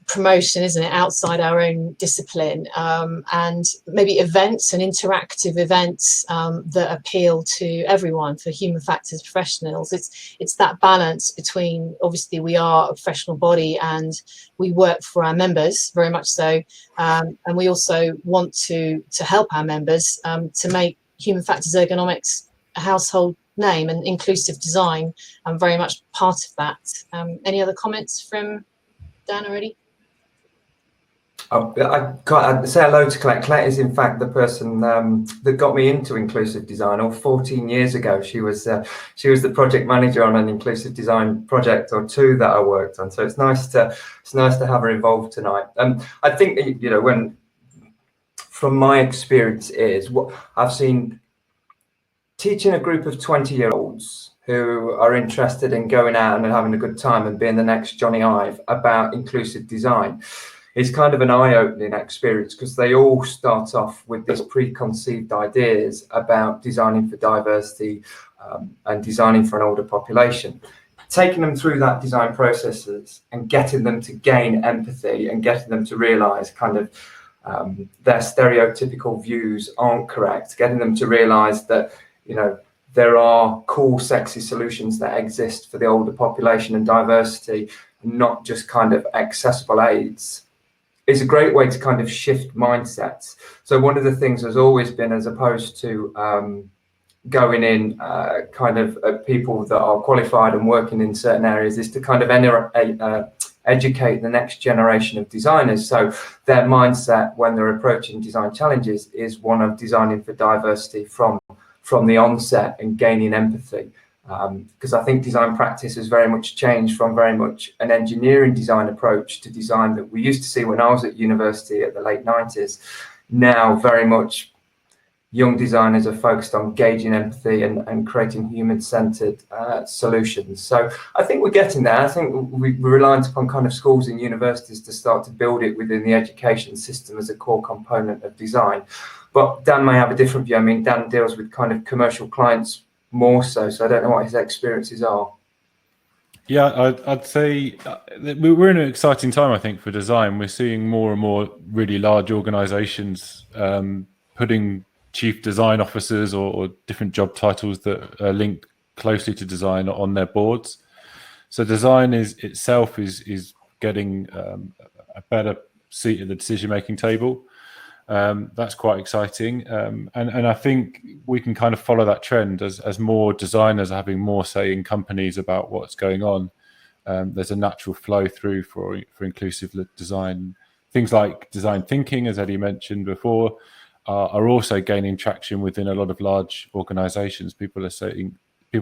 promotion, isn't it, outside our own discipline, and maybe events and interactive events that appeal to everyone, for human factors professionals. It's that balance between, obviously we are a professional body and we work for our members, very much so, and we also want to help our members to make human factors ergonomics a household name, and inclusive design very much part of that. Any other comments from Dan already? I'd say hello to Colette. Colette is in fact the person that got me into inclusive design. 14 years ago, she was the project manager on an inclusive design project or two that I worked on. So it's nice to have her involved tonight. I think from my experience is what I've seen teaching a group of 20-year-olds who are interested in going out and having a good time and being the next Johnny Ive about inclusive design. It's kind of an eye-opening experience because they all start off with these preconceived ideas about designing for diversity and designing for an older population. Taking them through that design processes and getting them to gain empathy and getting them to realise kind of their stereotypical views aren't correct, getting them to realise that, there are cool, sexy solutions that exist for the older population and diversity, not just kind of accessible aids, is a great way to kind of shift mindsets. So one of the things has always been, as opposed to going in kind of people that are qualified and working in certain areas, is to kind of educate the next generation of designers. So their mindset when they're approaching design challenges is one of designing for diversity from the onset and gaining empathy. Because I think design practice has very much changed from very much an engineering design approach to design that we used to see when I was at university at the late 90s. Now very much young designers are focused on gauging empathy and creating human-centered solutions. So I think we're getting there. I think we're reliant upon kind of schools and universities to start to build it within the education system as a core component of design. But Dan may have a different view. I mean, Dan deals with kind of commercial clients more so I don't know what his experiences are. Yeah, I'd say we're in an exciting time, I think, for design. We're seeing more and more really large organizations putting chief design officers or different job titles that are linked closely to design on their boards. So design itself is getting a better seat at the decision-making table. That's quite exciting, and I think we can kind of follow that trend as more designers are having more say in companies about what's going on. There's a natural flow through for inclusive design. Things like design thinking, as Eddie mentioned before, are also gaining traction within a lot of large organizations. People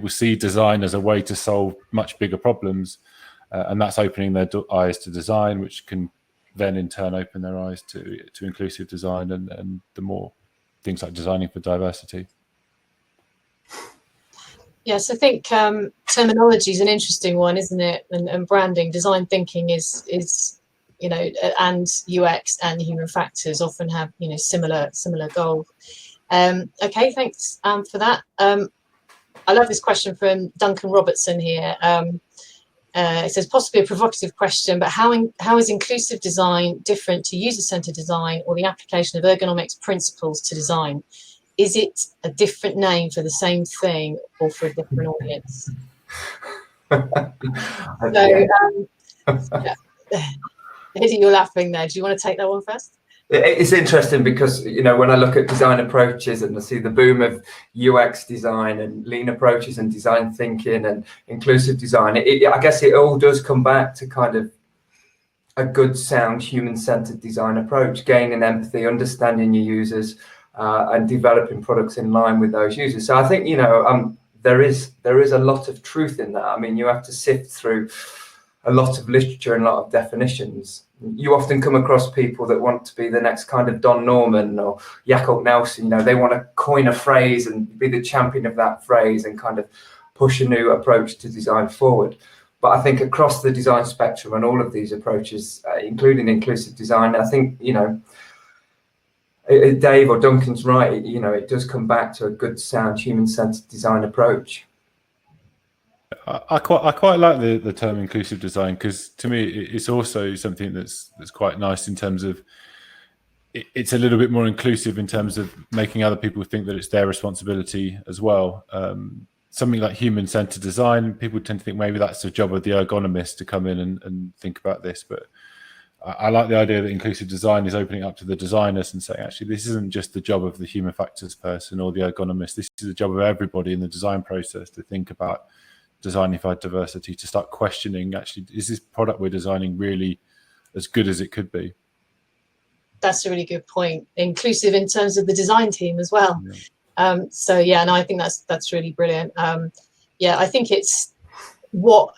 see design as a way to solve much bigger problems, and that's opening their eyes to design, which can then in turn open their eyes to inclusive design and the more things like designing for diversity. Yes, I think terminology is an interesting one, isn't it? And branding, design thinking is and UX and human factors often have similar goals. Okay, thanks for that. I love this question from Duncan Robertson here. It says, possibly a provocative question, but how is inclusive design different to user-centered design or the application of ergonomics principles to design? Is it a different name for the same thing or for a different audience? Eddie, you're laughing there. Do you want to take that one first? It's interesting because, when I look at design approaches and I see the boom of UX design and lean approaches and design thinking and inclusive design, I guess it all does come back to kind of a good, sound, human-centered design approach, gaining empathy, understanding your users, and developing products in line with those users. So I think, there is a lot of truth in that. I mean, you have to sift through a lot of literature and a lot of definitions. You often come across people that want to be the next kind of Don Norman or Jakob Nelson. They want to coin a phrase and be the champion of that phrase and kind of push a new approach to design forward. But I think across the design spectrum and all of these approaches, including inclusive design, I think, Dave or Duncan's right, it does come back to a good, sound, human-centered design approach. I quite like the term inclusive design because to me it's also something that's quite nice in terms of it's a little bit more inclusive in terms of making other people think that it's their responsibility as well. Something like human-centered design, people tend to think maybe that's the job of the ergonomist to come in and think about this, but I like the idea that inclusive design is opening up to the designers and saying, actually, this isn't just the job of the human factors person or the ergonomist. This is the job of everybody in the design process to think about designing for diversity, to start questioning, actually, is this product we're designing really as good as it could be? that's a really good point. Inclusive in terms of the design team as well. Yeah. So yeah, no, I think that's really brilliant. Yeah, I think it's what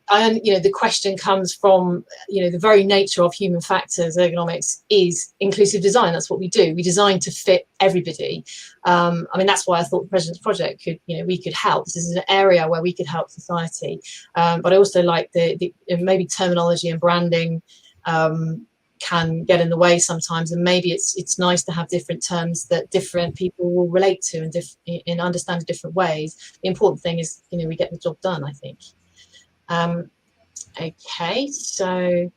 the question comes from, the very nature of human factors ergonomics is inclusive design. That's what we do. We design to fit everybody. I mean, that's why I thought the President's Project could, we could help. This is an area where we could help society. But I also like the maybe terminology and branding can get in the way sometimes, and maybe it's nice to have different terms that different people will relate to and understand in different ways. The important thing is, we get the job done, I think. Okay, so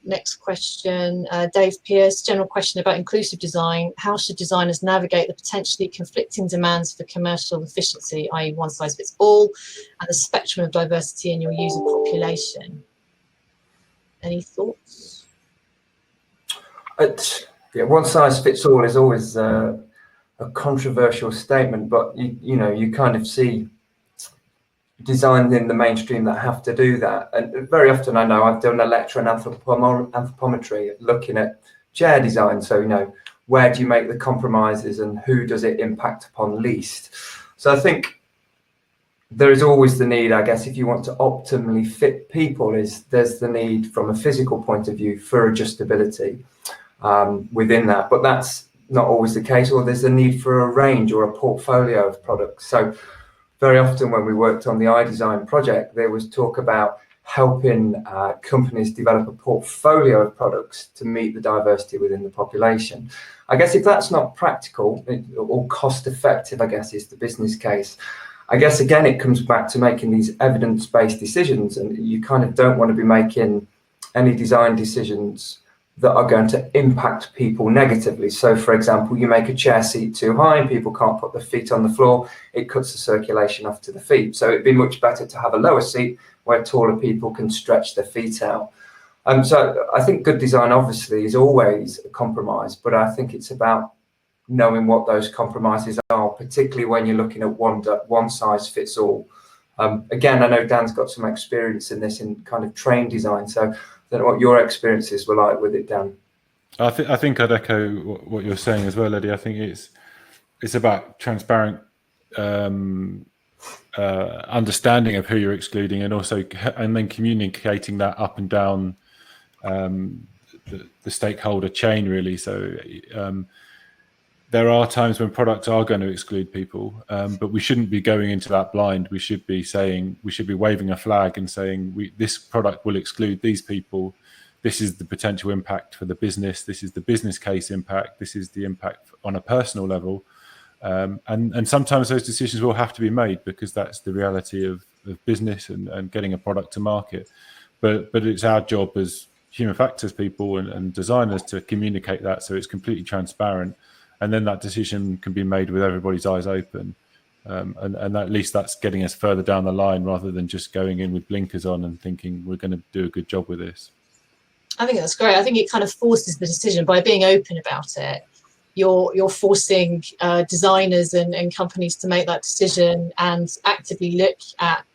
next question, Dave Pierce, general question about inclusive design. How should designers navigate the potentially conflicting demands for commercial efficiency, i.e. one size fits all, and the spectrum of diversity in your user population? Any thoughts? Yeah, one size fits all is always a controversial statement, but you kind of see designs in the mainstream that have to do that. And very often, I know I've done a lecture in anthropometry looking at chair design. So, where do you make the compromises and who does it impact upon least? So I think there is always the need, I guess, if you want to optimally fit people, there's the need from a physical point of view for adjustability within that. But that's not always the case, or there's a need for a range or a portfolio of products. So very often when we worked on the iDesign project, there was talk about helping companies develop a portfolio of products to meet the diversity within the population. I guess if that's not practical or cost effective, I guess is the business case. I guess, again, it comes back to making these evidence-based decisions, and you kind of don't want to be making any design decisions that are going to impact people negatively. So, for example, you make a chair seat too high and people can't put their feet on the floor, it cuts the circulation off to the feet. So it'd be much better to have a lower seat where taller people can stretch their feet out. So I think good design obviously is always a compromise, but I think it's about knowing what those compromises are, particularly when you're looking at one size fits all. Again, I know Dan's got some experience in this in kind of train design, so I don't know what your experiences were like with it, Dan. I think I'd echo what you're saying as well, Eddie. I think it's about transparent understanding of who you're excluding, and then communicating that up and down the stakeholder chain, really. So there are times when products are going to exclude people, but we shouldn't be going into that blind. We should be waving a flag and saying, this product will exclude these people. This is the potential impact for the business. This is the business case impact. This is the impact on a personal level. And sometimes those decisions will have to be made because that's the reality of business and getting a product to market. But it's our job as human factors people and designers to communicate that so it's completely transparent. And then that decision can be made with everybody's eyes open. And at least that's getting us further down the line rather than just going in with blinkers on and thinking we're going to do a good job with this. I think that's great. I think it kind of forces the decision by being open about it. You're forcing designers and companies to make that decision and actively look at,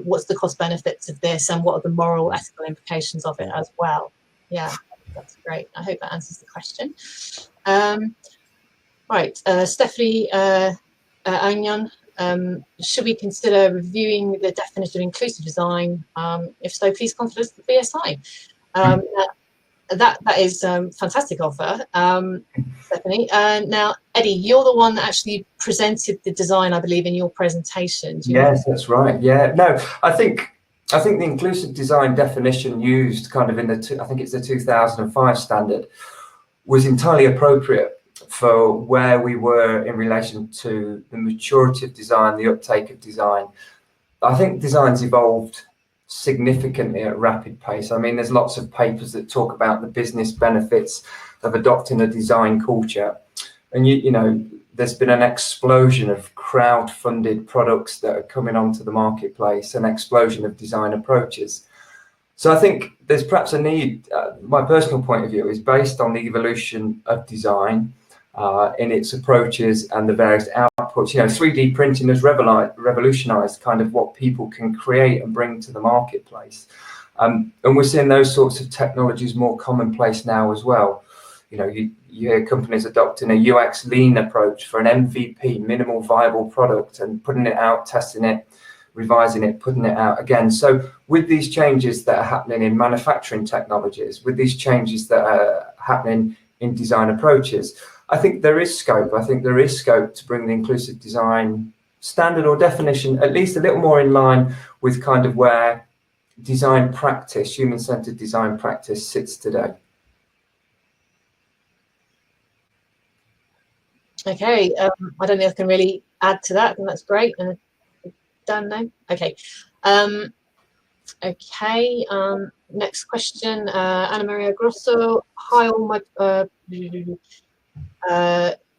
what's the cost benefits of this and what are the moral, ethical implications of it as well. Yeah, that's great. I hope that answers the question. Right, Stephanie Agnon, should we consider reviewing the definition of inclusive design? If so, please contact us at BSI. That is fantastic offer, Stephanie. Now, Eddie, you're the one that actually presented the design, I believe, in your presentation. Yes, that's right. Yeah, no, I think the inclusive design definition used kind of in I think it's the 2005 standard was entirely appropriate for where we were in relation to the maturity of design, the uptake of design. I think design's evolved significantly at a rapid pace. I mean, there's lots of papers that talk about the business benefits of adopting a design culture. And, there's been an explosion of crowd-funded products that are coming onto the marketplace, an explosion of design approaches. So I think there's perhaps a need, my personal point of view is based on the evolution of design in its approaches and the various outputs. 3D printing has revolutionized kind of what people can create and bring to the marketplace. And we're seeing those sorts of technologies more commonplace now as well. You know, you hear companies adopting a UX lean approach for an MVP, minimal viable product, and putting it out, testing it, revising it, putting it out again. So with these changes that are happening in manufacturing technologies, with these changes that are happening in design approaches, I think there is scope. I think there is scope to bring the inclusive design standard or definition at least a little more in line with kind of where design practice, human-centered design practice sits today. Okay, I don't think I can really add to that. I think that's great. And done now. Okay. Next question, Anna Maria Grosso. Hi, all my.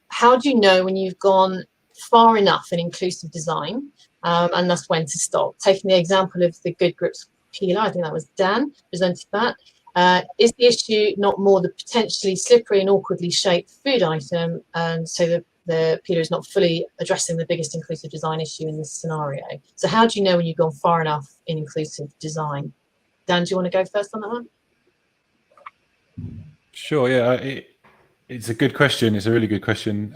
How do you know when you've gone far enough in inclusive design, and thus when to stop? Taking the example of the Good Grips peeler, I think that was Dan presented that. Is the issue not more the potentially slippery and awkwardly shaped food item, and so the peeler is not fully addressing the biggest inclusive design issue in this scenario? So how do you know when you've gone far enough in inclusive design? Dan, do you want to go first on that one? Sure, yeah, it's a good question. It's a really good question.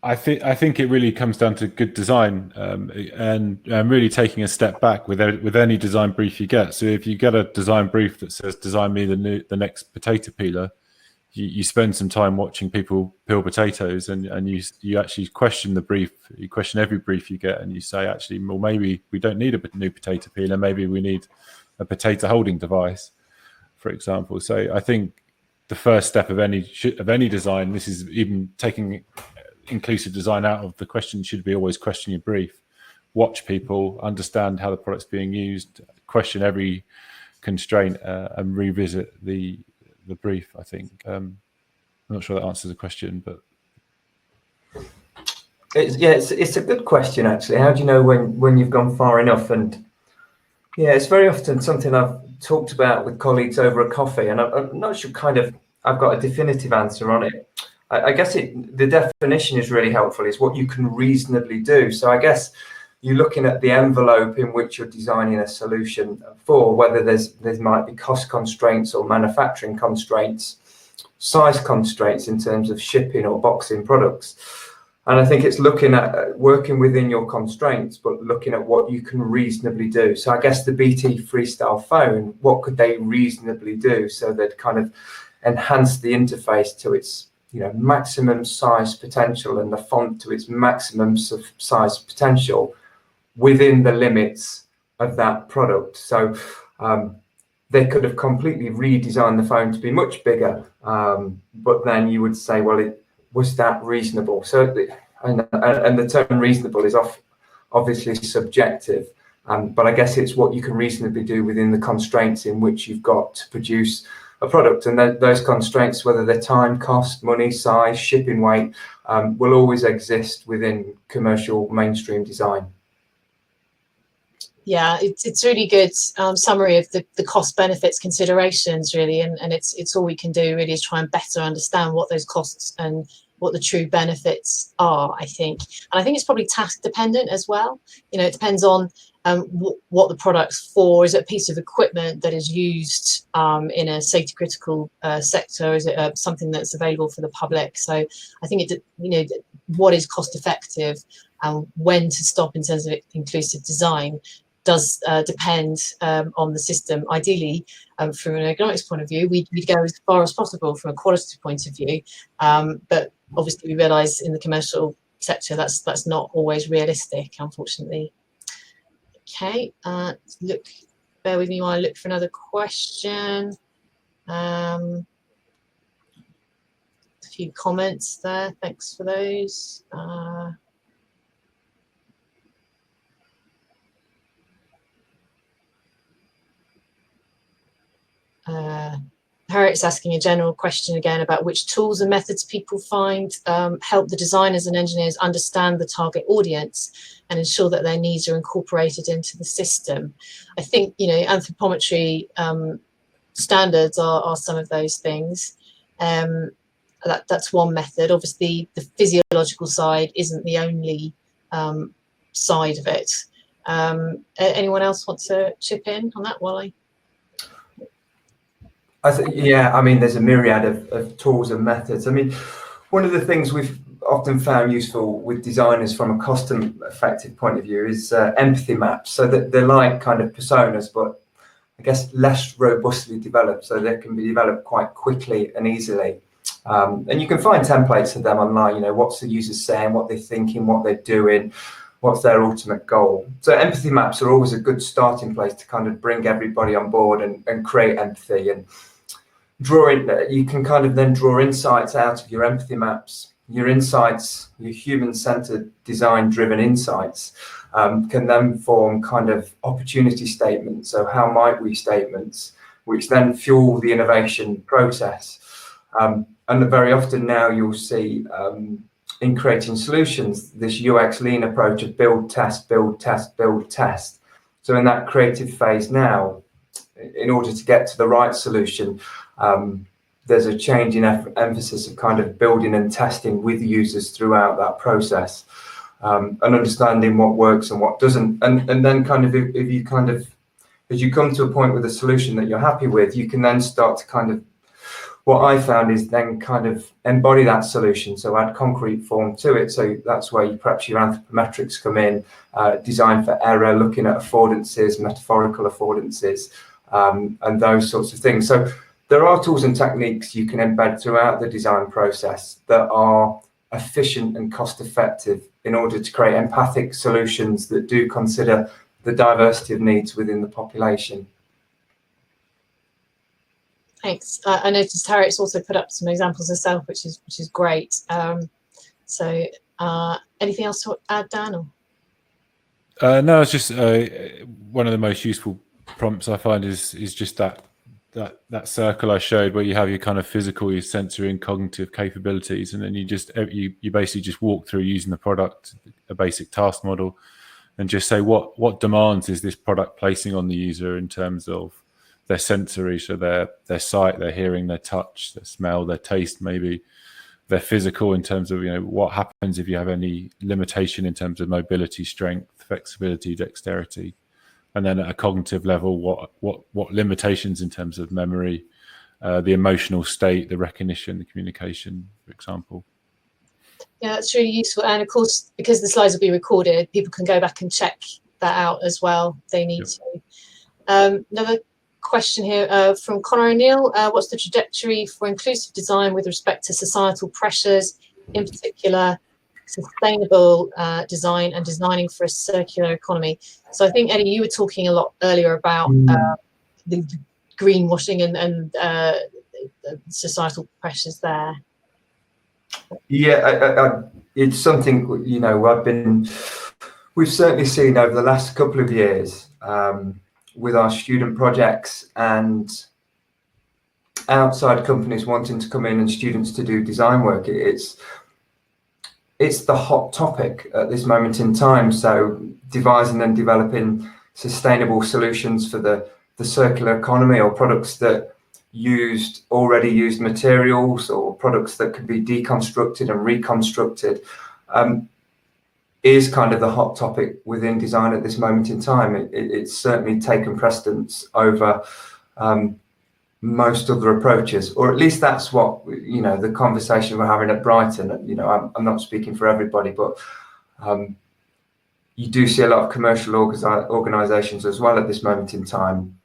I think it really comes down to good design, and really taking a step back with any design brief you get. So if you get a design brief that says design me the next potato peeler, you spend some time watching people peel potatoes, and you actually question the brief. You question every brief you get, and you say, actually, well, maybe we don't need a new potato peeler. Maybe we need a potato holding device, for example. So I think the first step of any design, this is even taking inclusive design out of the question, should be always question your brief. Watch people, understand how the product's being used, question every constraint, and revisit the brief. I think I'm not sure that answers the question, but it's a good question actually. How do you know when you've gone far enough? And yeah, it's very often something I've talked about with colleagues over a coffee, and I'm not sure I've got a definitive answer on it. I guess the definition is really helpful. Is what you can reasonably do. So I guess you're looking at the envelope in which you're designing a solution for, whether there might be cost constraints or manufacturing constraints, size constraints in terms of shipping or boxing products. And I think it's looking at working within your constraints, but looking at what you can reasonably do. So I guess the BT Freestyle phone, what could they reasonably do so they'd kind of enhance the interface to its maximum size potential and the font to its maximum size potential within the limits of that product. So they could have completely redesigned the phone to be much bigger, but then you would say, well, was that reasonable? So, and the term reasonable is obviously subjective, but I guess it's what you can reasonably do within the constraints in which you've got to produce a product. And those constraints, whether they're time, cost, money, size, shipping weight, will always exist within commercial mainstream design. Yeah, it's really good summary of the cost benefits considerations, really, and it's all we can do really is try and better understand what those costs and what the true benefits are, I think. And I think it's probably task dependent as well. It depends on what the product's for. Is it a piece of equipment that is used in a safety critical sector? Is it something that's available for the public? So I think what is cost effective and when to stop in terms of inclusive design does depend on the system. Ideally, from an ergonomics point of view, we'd go as far as possible from a qualitative point of view, but obviously we realise in the commercial sector that's not always realistic, unfortunately. Okay, bear with me while I look for another question. A few comments there, thanks for those. Harriet's asking a general question again about which tools and methods people find help the designers and engineers understand the target audience and ensure that their needs are incorporated into the system. I think anthropometry standards are some of those things. That's one method. Obviously, the physiological side isn't the only side of it. Anyone else want to chip in on that, Wally? Yeah, I mean, there's a myriad of tools and methods. I mean, one of the things we've often found useful with designers from a cost-effective point of view is empathy maps. So that they're like kind of personas, but I guess less robustly developed, so they can be developed quite quickly and easily. And you can find templates of them online. You know, what's the user saying, what they're thinking, what they're doing, what's their ultimate goal. So empathy maps are always a good starting place to kind of bring everybody on board and create empathy and you can kind of then draw insights out of your empathy maps. Your insights, your human-centered, design-driven insights can then form kind of opportunity statements. So how might we statements, which then fuel the innovation process. And very often now you'll see in creating solutions, this UX lean approach of build, test, build, test, build, test. So in that creative phase now, in order to get to the right solution, there's a change in emphasis of kind of building and testing with users throughout that process, and understanding what works and what doesn't. And then kind of if you kind of, as you come to a point with a solution that you're happy with, you can then start to kind of, what I found is then kind of embody that solution. So add concrete form to it. So that's where perhaps your anthropometrics come in, design for error, looking at affordances, metaphorical affordances, and those sorts of things. So there are tools and techniques you can embed throughout the design process that are efficient and cost effective in order to create empathic solutions that do consider the diversity of needs within the population. Thanks. I noticed Harriet's also put up some examples herself, which is great. So anything else to add, Dan? Or? No, it's just one of the most useful prompts I find is just that circle I showed, where you have your kind of physical, your sensory and cognitive capabilities, and then you basically just walk through using the product, a basic task model, and just say what demands is this product placing on the user in terms of their sensory, so their sight, their hearing, their touch, their smell, their taste, maybe their physical in terms of, you know, what happens if you have any limitation in terms of mobility, strength, flexibility, dexterity. And then at a cognitive level, what limitations in terms of memory, the emotional state, the recognition, the communication, for example. Yeah, that's really useful. And of course, because the slides will be recorded, people can go back and check that out as well if they need to. Another question here from Conor O'Neill. What's the trajectory for inclusive design with respect to societal pressures, in particular sustainable design and designing for a circular economy? So I think, Eddie, you were talking a lot earlier about the greenwashing and societal pressures there. Yeah, it's something, you know, we've certainly seen over the last couple of years with our student projects and outside companies wanting to come in and students to do design work. It's the hot topic at this moment in time. So devising and developing sustainable solutions for the circular economy, or products that already used materials, or products that can be deconstructed and reconstructed, is kind of the hot topic within design at this moment in time. It's certainly taken precedence over most other approaches, or at least that's what, you know, the conversation we're having at Brighton. You know, I'm not speaking for everybody, but you do see a lot of commercial organisations as well at this moment in time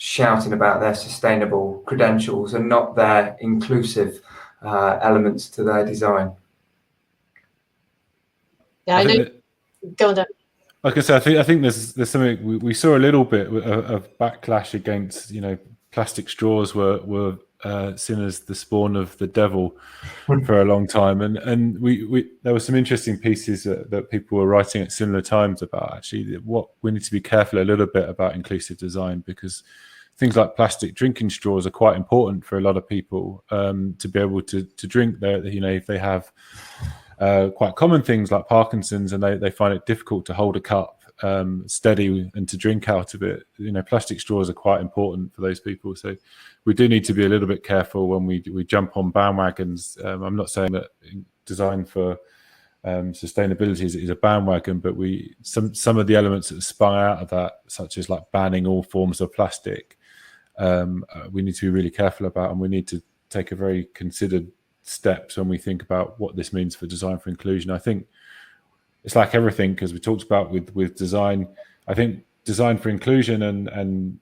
shouting about their sustainable credentials and not their inclusive elements to their design. Yeah, I know. Go on, Dan. Like I said, I think there's something we saw a little bit of backlash against, you know, plastic straws were seen as the spawn of the devil for a long time, and we there were some interesting pieces that people were writing at similar times about actually what we need to be careful a little bit about inclusive design, because things like plastic drinking straws are quite important for a lot of people to be able to drink there. You know, if they have quite common things like Parkinson's and they find it difficult to hold a cup steady and to drink out of it, you know, plastic straws are quite important for those people. So we do need to be a little bit careful when we jump on bandwagons. I'm not saying that design for Sustainability is a bandwagon, but some of the elements that spun out of that, such as like banning all forms of plastic, we need to be really careful about, and we need to take a very considered steps when we think about what this means for design for inclusion. I think it's like everything, because we talked about with design. I think design for inclusion and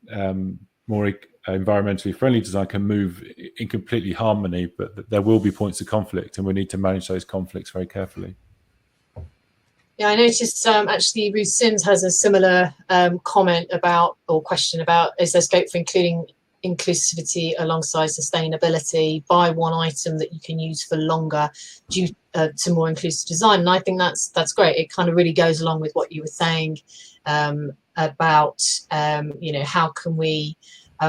more environmentally friendly design can move in completely harmony, but there will be points of conflict, and we need to manage those conflicts very carefully. Yeah, I noticed actually Ruth Sims has a similar comment about, or question about, is there scope for including inclusivity alongside sustainability? Buy one item that you can use for longer due to more inclusive design. And I think that's great. It kind of really goes along with what you were saying about, you know, how can we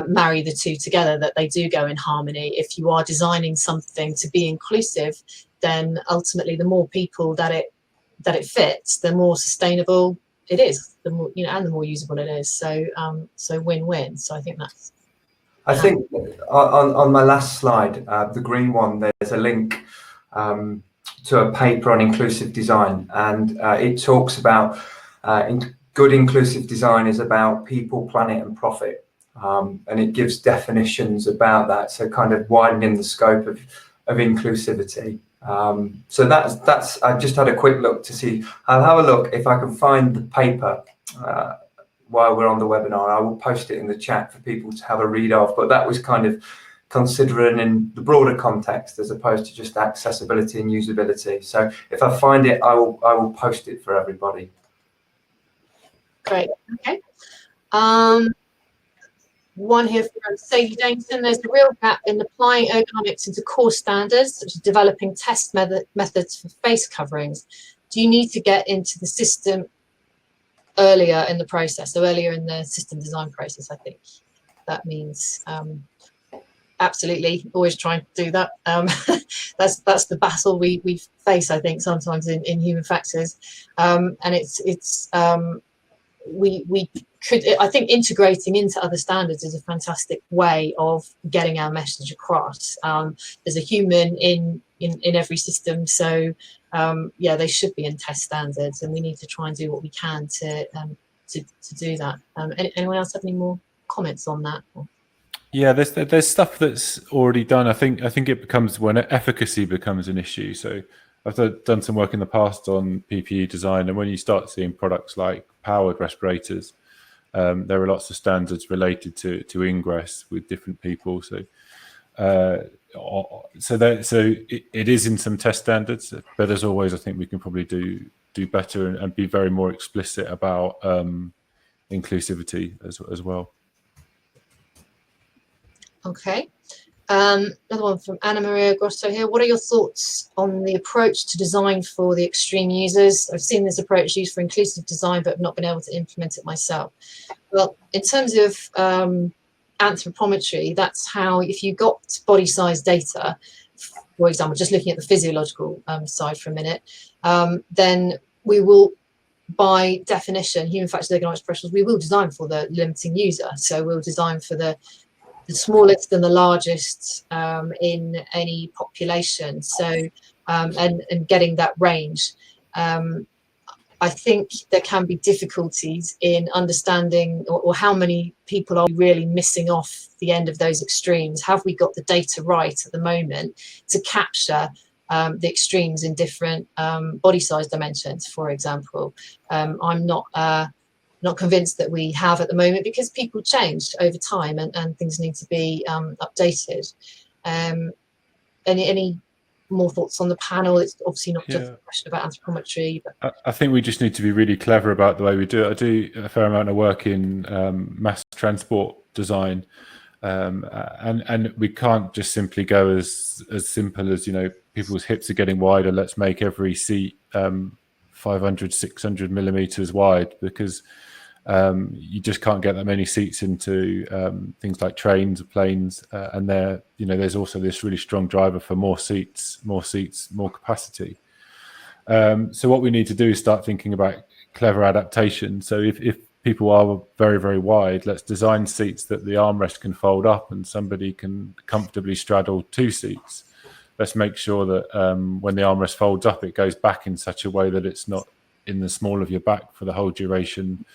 marry the two together, that they do go in harmony. If you are designing something to be inclusive, then ultimately the more people that it fits, the more sustainable it is, the more, you know, and the more usable it is. So so win-win. So I think that's. I think on my last slide, the green one, there's a link to a paper on inclusive design, and it talks about good inclusive design is about people, planet, and profit, and it gives definitions about that. So kind of widening the scope of inclusivity. So that's. I just had a quick look to see. I'll have a look if I can find the paper while we're on the webinar. I will post it in the chat for people to have a read of. But that was kind of considering in the broader context as opposed to just accessibility and usability. So if I find it, I will post it for everybody. Great. Okay. One here from Sadie Dainton. There's a real gap in applying ergonomics into core standards, such as developing test methods for face coverings. Do you need to get into the system earlier in the process, so earlier in the system design process? I think that means absolutely always trying to do that. That's the battle we face, I think, sometimes in human factors, and it's we could, I think integrating into other standards is a fantastic way of getting our message across. There's a human in every system, so yeah, they should be in test standards, and we need to try and do what we can to do that. Anyone else have any more comments on that? Yeah, there's stuff that's already done. I think it becomes when efficacy becomes an issue. So I've done some work in the past on PPE design, and when you start seeing products like powered respirators, there are lots of standards related to ingress with different people. So it is in some test standards, but as always, I think we can probably do better and be very more explicit about inclusivity as well. Okay. Another one from Anna Maria Grosso here. What are your thoughts on the approach to design for the extreme users? I've seen this approach used for inclusive design, but have not been able to implement it myself. Well, in terms of anthropometry, that's how, if you got body size data, for example, just looking at the physiological side for a minute, then we will, by definition, human factors ergonomics professionals, we will design for the limiting user. So we'll design for the smallest and the largest in any population. So and getting that range. I think there can be difficulties in understanding or how many people are really missing off the end of those extremes. Have we got the data right at the moment to capture the extremes in different body size dimensions, for example? I'm not convinced that we have at the moment, because people change over time and things need to be updated. Any more thoughts on the panel? It's obviously not just a question about anthropometry, but I think we just need to be really clever about the way we do it. I do a fair amount of work in mass transport design, and we can't just simply go as simple as, you know, people's hips are getting wider, let's make every seat 500, 600 millimeters wide, because you just can't get that many seats into things like trains or planes, and there's also this really strong driver for more seats, more capacity. So what we need to do is start thinking about clever adaptation. So if people are very, very wide, let's design seats that the armrest can fold up and somebody can comfortably straddle 2 seats. let's make sure that when the armrest folds up, it goes back in such a way that it's not in the small of your back for the whole duration.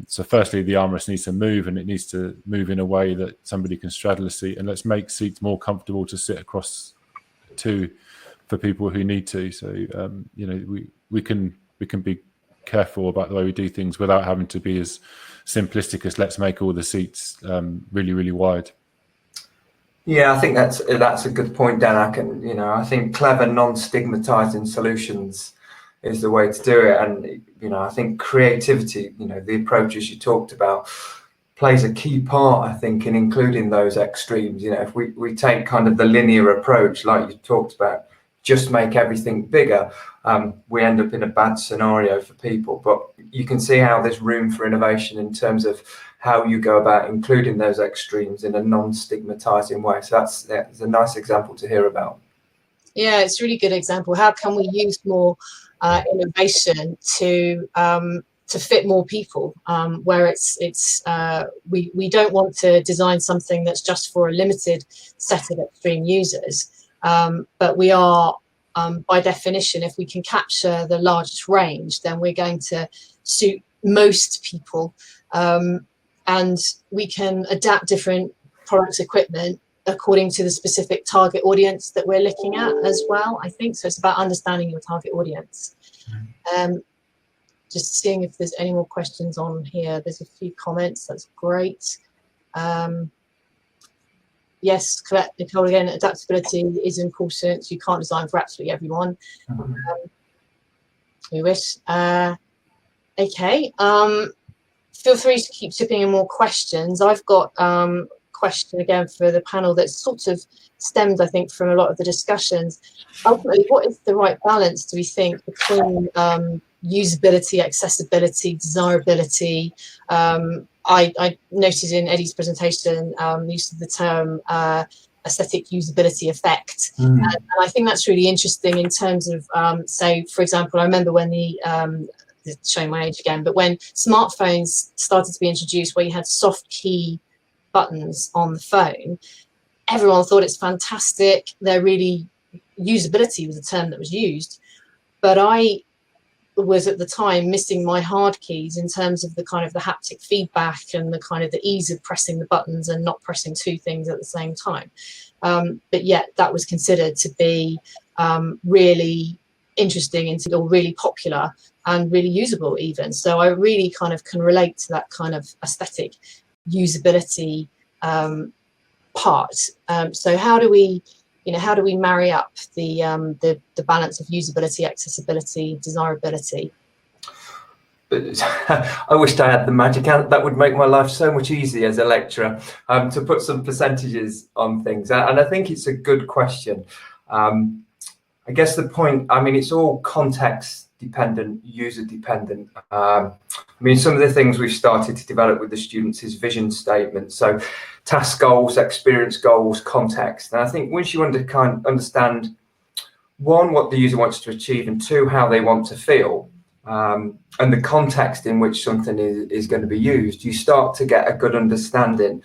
So firstly, the armrest needs to move, and it needs to move in a way that somebody can straddle a seat, and let's make seats more comfortable to sit across to for people who need to. So you know, we can be careful about the way we do things without having to be as simplistic as let's make all the seats really, really wide. Yeah, I think that's a good point, Dan. I think clever, non-stigmatizing solutions is the way to do it. And, you know, I think creativity, you know, the approaches you talked about, plays a key part, I think, in including those extremes. You know, if we take kind of the linear approach, like you talked about, just make everything bigger, we end up in a bad scenario for people. But you can see how there's room for innovation in terms of how you go about including those extremes in a non-stigmatizing way. So that's a nice example to hear about. Yeah, it's a really good example. How can we use more innovation to fit more people, where we don't want to design something that's just for a limited set of extreme users, but we are, by definition, if we can capture the largest range, then we're going to suit most people, and we can adapt different products, equipment according to the specific target audience that we're looking at as well, I think. So it's about understanding your target audience. Just seeing if there's any more questions on here. There's a few comments. That's great. Yes, correct, Nicole, again, adaptability is important. You can't design for absolutely everyone. We wish. Okay. Feel free to keep tipping in more questions. I've got question again for the panel that sort of stemmed, I think, from a lot of the discussions. Ultimately, what is the right balance, do we think, between usability, accessibility, desirability? I noted in Eddie's presentation use of the term aesthetic usability effect, and I think that's really interesting in terms of, say, for example, I remember when showing my age again, but when smartphones started to be introduced, where you had soft key buttons on the phone, everyone thought it's fantastic. They're really, usability was a term that was used, but I was at the time missing my hard keys in terms of the kind of the haptic feedback and the kind of the ease of pressing the buttons and not pressing two things at the same time. But yet that was considered to be really interesting or really popular and really usable even. So I really kind of can relate to that kind of aesthetic usability part. So how do we marry up the balance of usability, accessibility, desirability? I wish I had the magic answer. That would make my life so much easier as a lecturer, to put some percentages on things. And I think it's a good question. I guess the point, I mean, it's all context dependent, user dependent. I mean, some of the things we've started to develop with the students is vision statements. So task goals, experience goals, context. And I think once you understand, one, what the user wants to achieve, and two, how they want to feel, and the context in which something is going to be used, you start to get a good understanding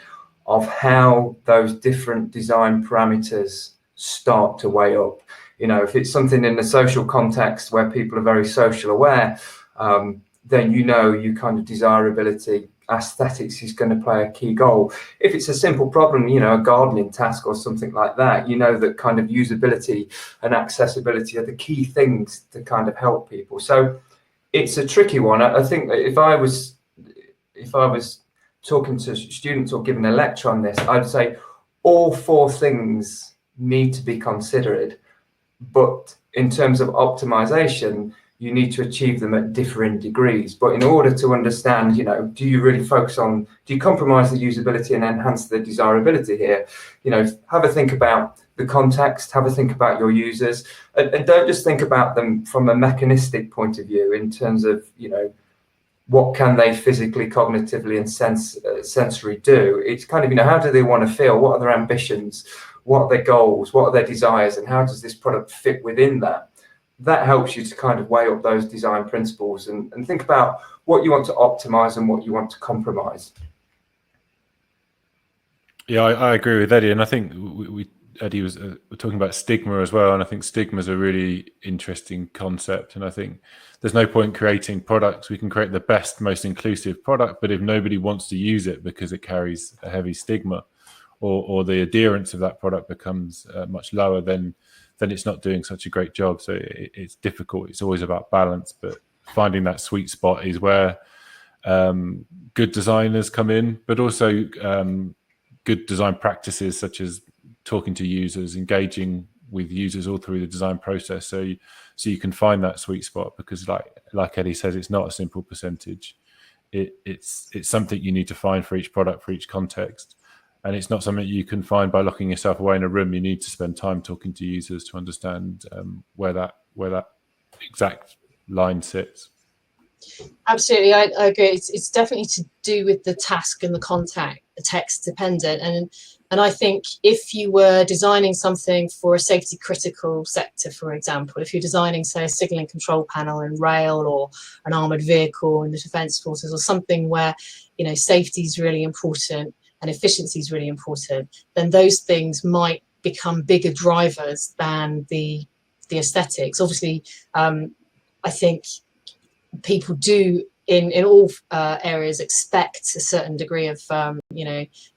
of how those different design parameters start to weigh up. You know, if it's something in the social context where people are very social aware, then you kind of desirability, aesthetics is going to play a key role. If it's a simple problem, you know, a gardening task or something like that, you know that kind of usability and accessibility are the key things to kind of help people. So it's a tricky one. I think that if I was talking to students or giving a lecture on this, I'd say all four things need to be considered. But in terms of optimization, you need to achieve them at differing degrees. But in order to understand, you know, do you compromise the usability and enhance the desirability here? You know, have a think about the context, have a think about your users, and don't just think about them from a mechanistic point of view in terms of, you know, what can they physically, cognitively, and sensory do. It's kind of, you know, how do they want to feel? What are their ambitions? What are their goals? What are their desires? And how does this product fit within that? That helps you to kind of weigh up those design principles and think about what you want to optimize and what you want to compromise. Yeah, I agree with Eddie, and I think Eddie was talking about stigma as well, and I think stigma is a really interesting concept. And I think there's no point creating products. We can create the best, most inclusive product, but if nobody wants to use it because it carries a heavy stigma, or the adherence of that product becomes much lower, then it's not doing such a great job. So it's difficult. It's always about balance, but finding that sweet spot is where good designers come in, but also good design practices such as talking to users, engaging with users all through the design process, so you can find that sweet spot. Because like Eddie says, it's not a simple percentage. It's something you need to find for each product, for each context, and it's not something you can find by locking yourself away in a room. You need to spend time talking to users to understand where that exact line sits. Absolutely, I agree. It's definitely to do with the task and the context dependent. And I think if you were designing something for a safety critical sector, for example, if you're designing, say, a signalling control panel in rail, or an armoured vehicle in the defence forces, or something where, you know, safety is really important and efficiency is really important, then those things might become bigger drivers than the aesthetics. Obviously, I think people do in all areas expect a certain degree of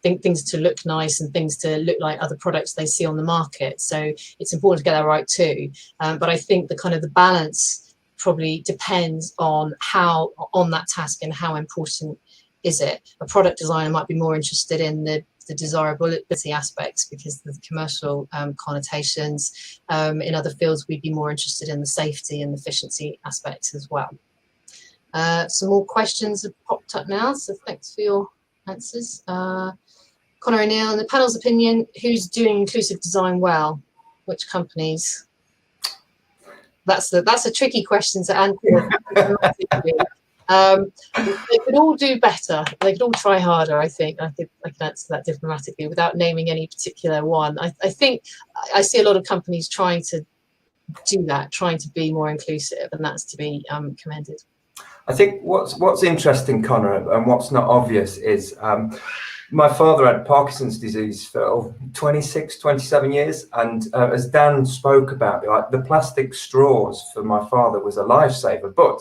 things to look nice and things to look like other products they see on the market. So it's important to get that right too. But I think the balance probably depends on that task and how important is it. A product designer might be more interested in the desirability aspects because of the commercial connotations. In other fields, we'd be more interested in the safety and efficiency aspects as well. Some more questions have popped up now, so thanks for your answers. Connor O'Neill, in the panel's opinion, who's doing inclusive design well? Which companies? That's a tricky question to answer. They could all do better. They could all try harder. I think I can answer that diplomatically without naming any particular one. I think I see a lot of companies trying to do that, trying to be more inclusive, and that's to be commended. I think what's interesting, Connor, and what's not obvious is my father had Parkinson's disease for 26, 27 years. And as Dan spoke about, like, the plastic straws for my father was a lifesaver, but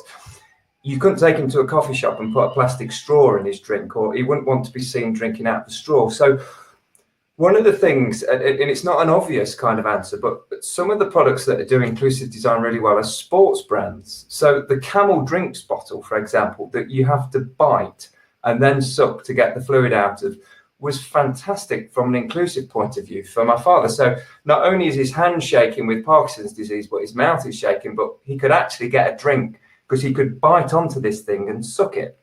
you couldn't take him to a coffee shop and put a plastic straw in his drink, or he wouldn't want to be seen drinking out the straw. So one of the things, and it's not an obvious kind of answer, but some of the products that are doing inclusive design really well are sports brands. So the Camel drinks bottle, for example, that you have to bite and then suck to get the fluid out of, was fantastic from an inclusive point of view for my father. So not only is his hand shaking with Parkinson's disease, but his mouth is shaking, but he could actually get a drink because he could bite onto this thing and suck it.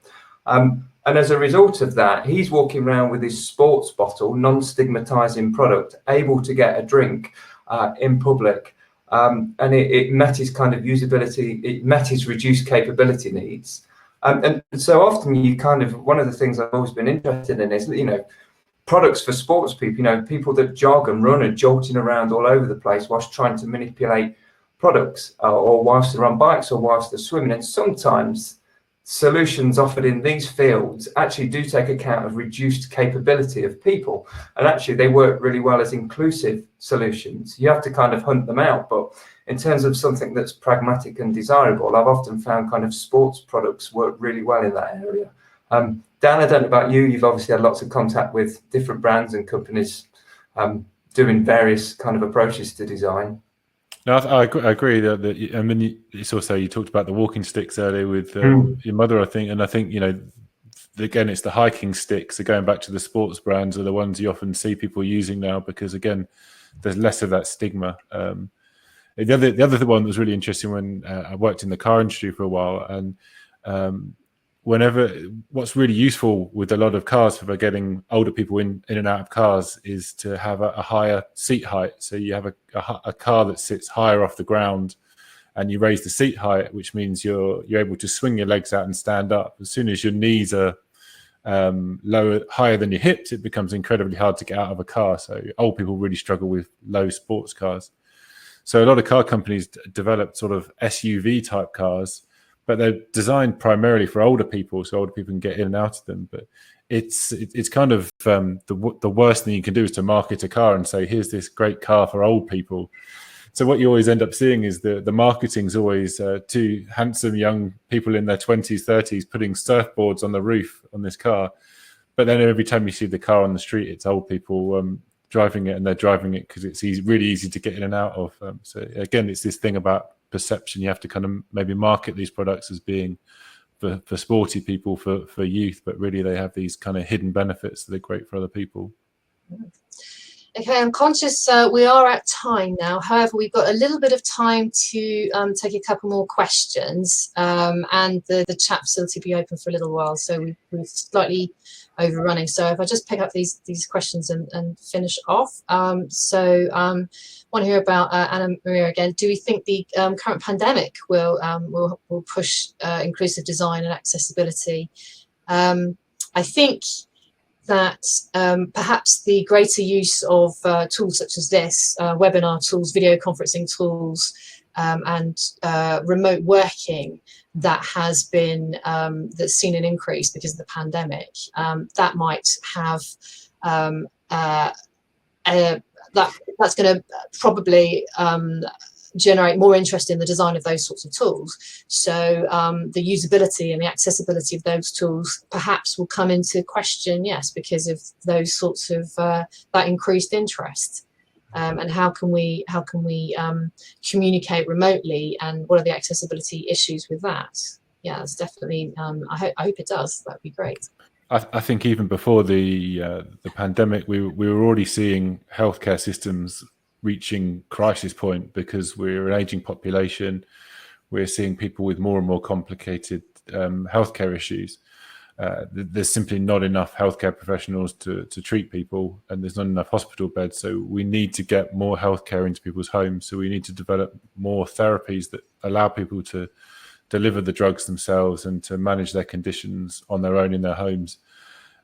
And as a result of that, he's walking around with his sports bottle, non-stigmatizing product, able to get a drink in public. And it met his kind of usability, it met his reduced capability needs. And so often one of the things I've always been interested in is, products for sports people, people that jog and run and jolting around all over the place whilst trying to manipulate products, or whilst they're on bikes or whilst they're swimming. And sometimes solutions offered in these fields actually do take account of reduced capability of people, and actually they work really well as inclusive solutions. You have to kind of hunt them out, but in terms of something that's pragmatic and desirable, I've often found kind of sports products work really well in that area. Dan, I don't know about you, you've obviously had lots of contact with different brands and companies doing various kind of approaches to design. No, I agree that I mean, it's also, you talked about the walking sticks earlier with your mother, I think, and I think, again, it's the hiking sticks. So going back to the sports brands are the ones you often see people using now, because again, there's less of that stigma. The other one that was really interesting when I worked in the car industry for a while, and what's really useful with a lot of cars for getting older people in and out of cars is to have a higher seat height. So you have a car that sits higher off the ground, and you raise the seat height, which means you're able to swing your legs out and stand up. As soon as your knees are higher than your hips, it becomes incredibly hard to get out of a car. So old people really struggle with low sports cars. So a lot of car companies developed sort of SUV type cars, but they're designed primarily for older people, so older people can get in and out of them. But it's kind of the worst thing you can do is to market a car and say, here's this great car for old people. So what you always end up seeing is the marketing's always two handsome young people in their 20s, 30s putting surfboards on the roof on this car. But then every time you see the car on the street, it's old people driving it, and they're driving it because it's really easy to get in and out of. So again, it's this thing about perception. You have to kind of maybe market these products as being for sporty people, for youth, but really they have these kind of hidden benefits that are great for other people. Okay, I'm conscious we are at time now. However, we've got a little bit of time to take a couple more questions, and the chat facility will be open for a little while. So we're slightly overrunning. So if I just pick up these questions and finish off. Want to hear about Anna Maria again. Do we think the current pandemic will push inclusive design and accessibility? I think that perhaps the greater use of tools such as this, webinar tools, video conferencing tools, and remote working that has been that's seen an increase because of the pandemic, that might have that's going to probably generate more interest in the design of those sorts of tools. So the usability and the accessibility of those tools perhaps will come into question, yes, because of those sorts of that increased interest. And how can we communicate remotely, and what are the accessibility issues with that? Yeah, it's definitely. I hope it does. That'd be great. I think even before the pandemic, we were already seeing healthcare systems reaching crisis point because we're an aging population. We're seeing people with more and more complicated healthcare issues. There's simply not enough healthcare professionals to treat people, and there's not enough hospital beds. So we need to get more healthcare into people's homes. So we need to develop more therapies that allow people to deliver the drugs themselves and to manage their conditions on their own in their homes.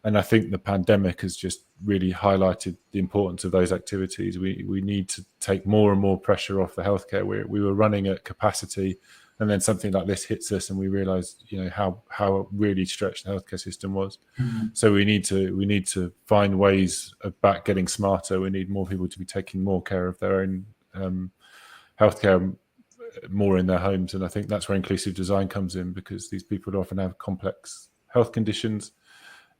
And I think the pandemic has just really highlighted the importance of those activities. We need to take more and more pressure off the healthcare. We were running at capacity, and then something like this hits us, and we realise, how really stretched the healthcare system was. Mm-hmm. So we need to find ways about getting smarter. We need more people to be taking more care of their own healthcare, more in their homes, and I think that's where inclusive design comes in, because these people often have complex health conditions.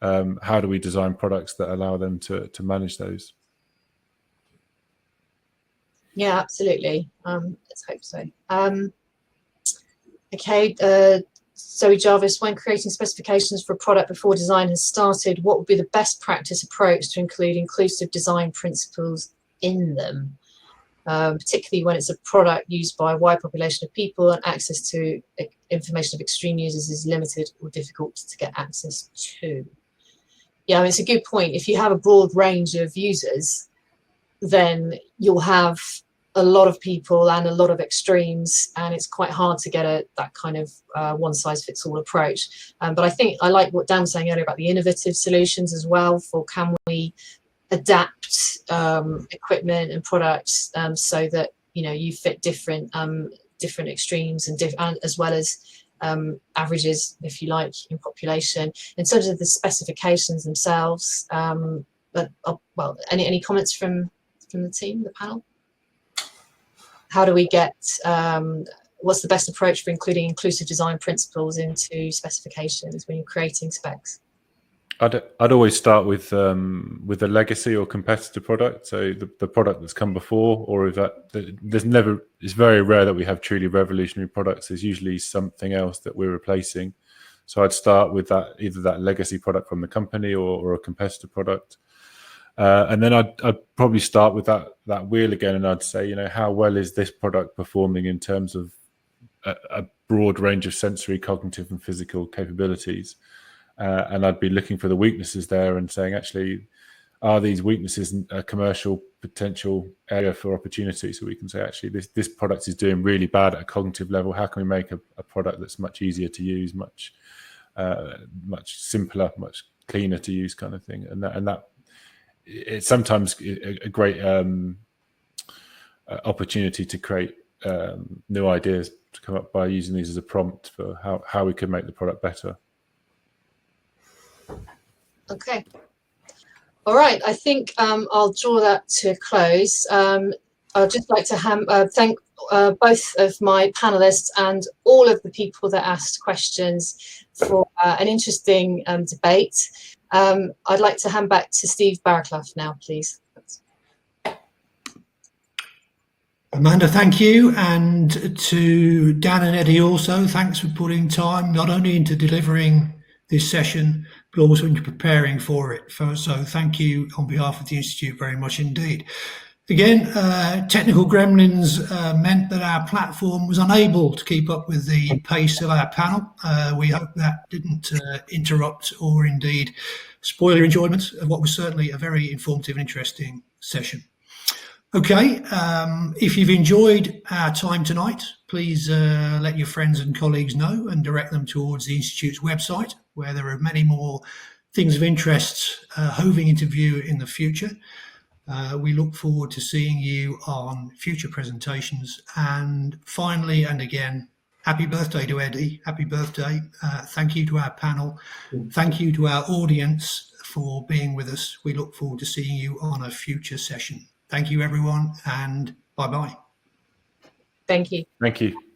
How do we design products that allow them to manage those? Yeah, absolutely. Let's hope so. Okay, Zoe Jarvis, when creating specifications for a product before design has started, what would be the best practice approach to include inclusive design principles in them, particularly when it's a product used by a wide population of people and access to information of extreme users is limited or difficult to get access to? Yeah, I mean, it's a good point. If you have a broad range of users, then you'll have a lot of people and a lot of extremes, and it's quite hard to get that kind of one-size-fits-all approach. But I think I like what Dan was saying earlier about the innovative solutions as well, for can we adapt equipment and products so that you fit different extremes and as well as averages, if you like, in population. In terms of the specifications themselves, well, any comments from the team, the panel? How do we get, what's the best approach for including inclusive design principles into specifications when you're creating specs? I'd always start with a legacy or competitor product, so the product that's come before, or if it's very rare that we have truly revolutionary products. There's usually something else that we're replacing. So I'd start with either that legacy product from the company or a competitor product. And then I'd probably start with that wheel again, and I'd say, how well is this product performing in terms of a broad range of sensory, cognitive, and physical capabilities. And I'd be looking for the weaknesses there and saying, actually, are these weaknesses a commercial potential area for opportunity? So we can say, actually, this product is doing really bad at a cognitive level. How can we make a product that's much easier to use, much simpler, much cleaner to use, kind of thing? And that it's sometimes a great opportunity to create new ideas to come up by using these as a prompt for how we could make the product better. Okay. All right. I think I'll draw that to a close. I'd just like to thank both of my panelists and all of the people that asked questions for an interesting debate. I'd like to hand back to Steve Barraclough now, please. Amanda, thank you. And to Dan and Eddie also, thanks for putting time not only into delivering this session, but also into preparing for it. So thank you on behalf of the Institute very much indeed. Again, technical gremlins meant that our platform was unable to keep up with the pace of our panel. We hope that didn't interrupt or indeed spoil your enjoyment of what was certainly a very informative and interesting session. Okay, if you've enjoyed our time tonight, please let your friends and colleagues know and direct them towards the Institute's website, where there are many more things of interest hoving into view in the future. We look forward to seeing you on future presentations. And finally, and again, happy birthday to Eddie. Happy birthday. Thank you to our panel. Thank you to our audience for being with us. We look forward to seeing you on a future session. Thank you, everyone, and bye-bye. Thank you. Thank you.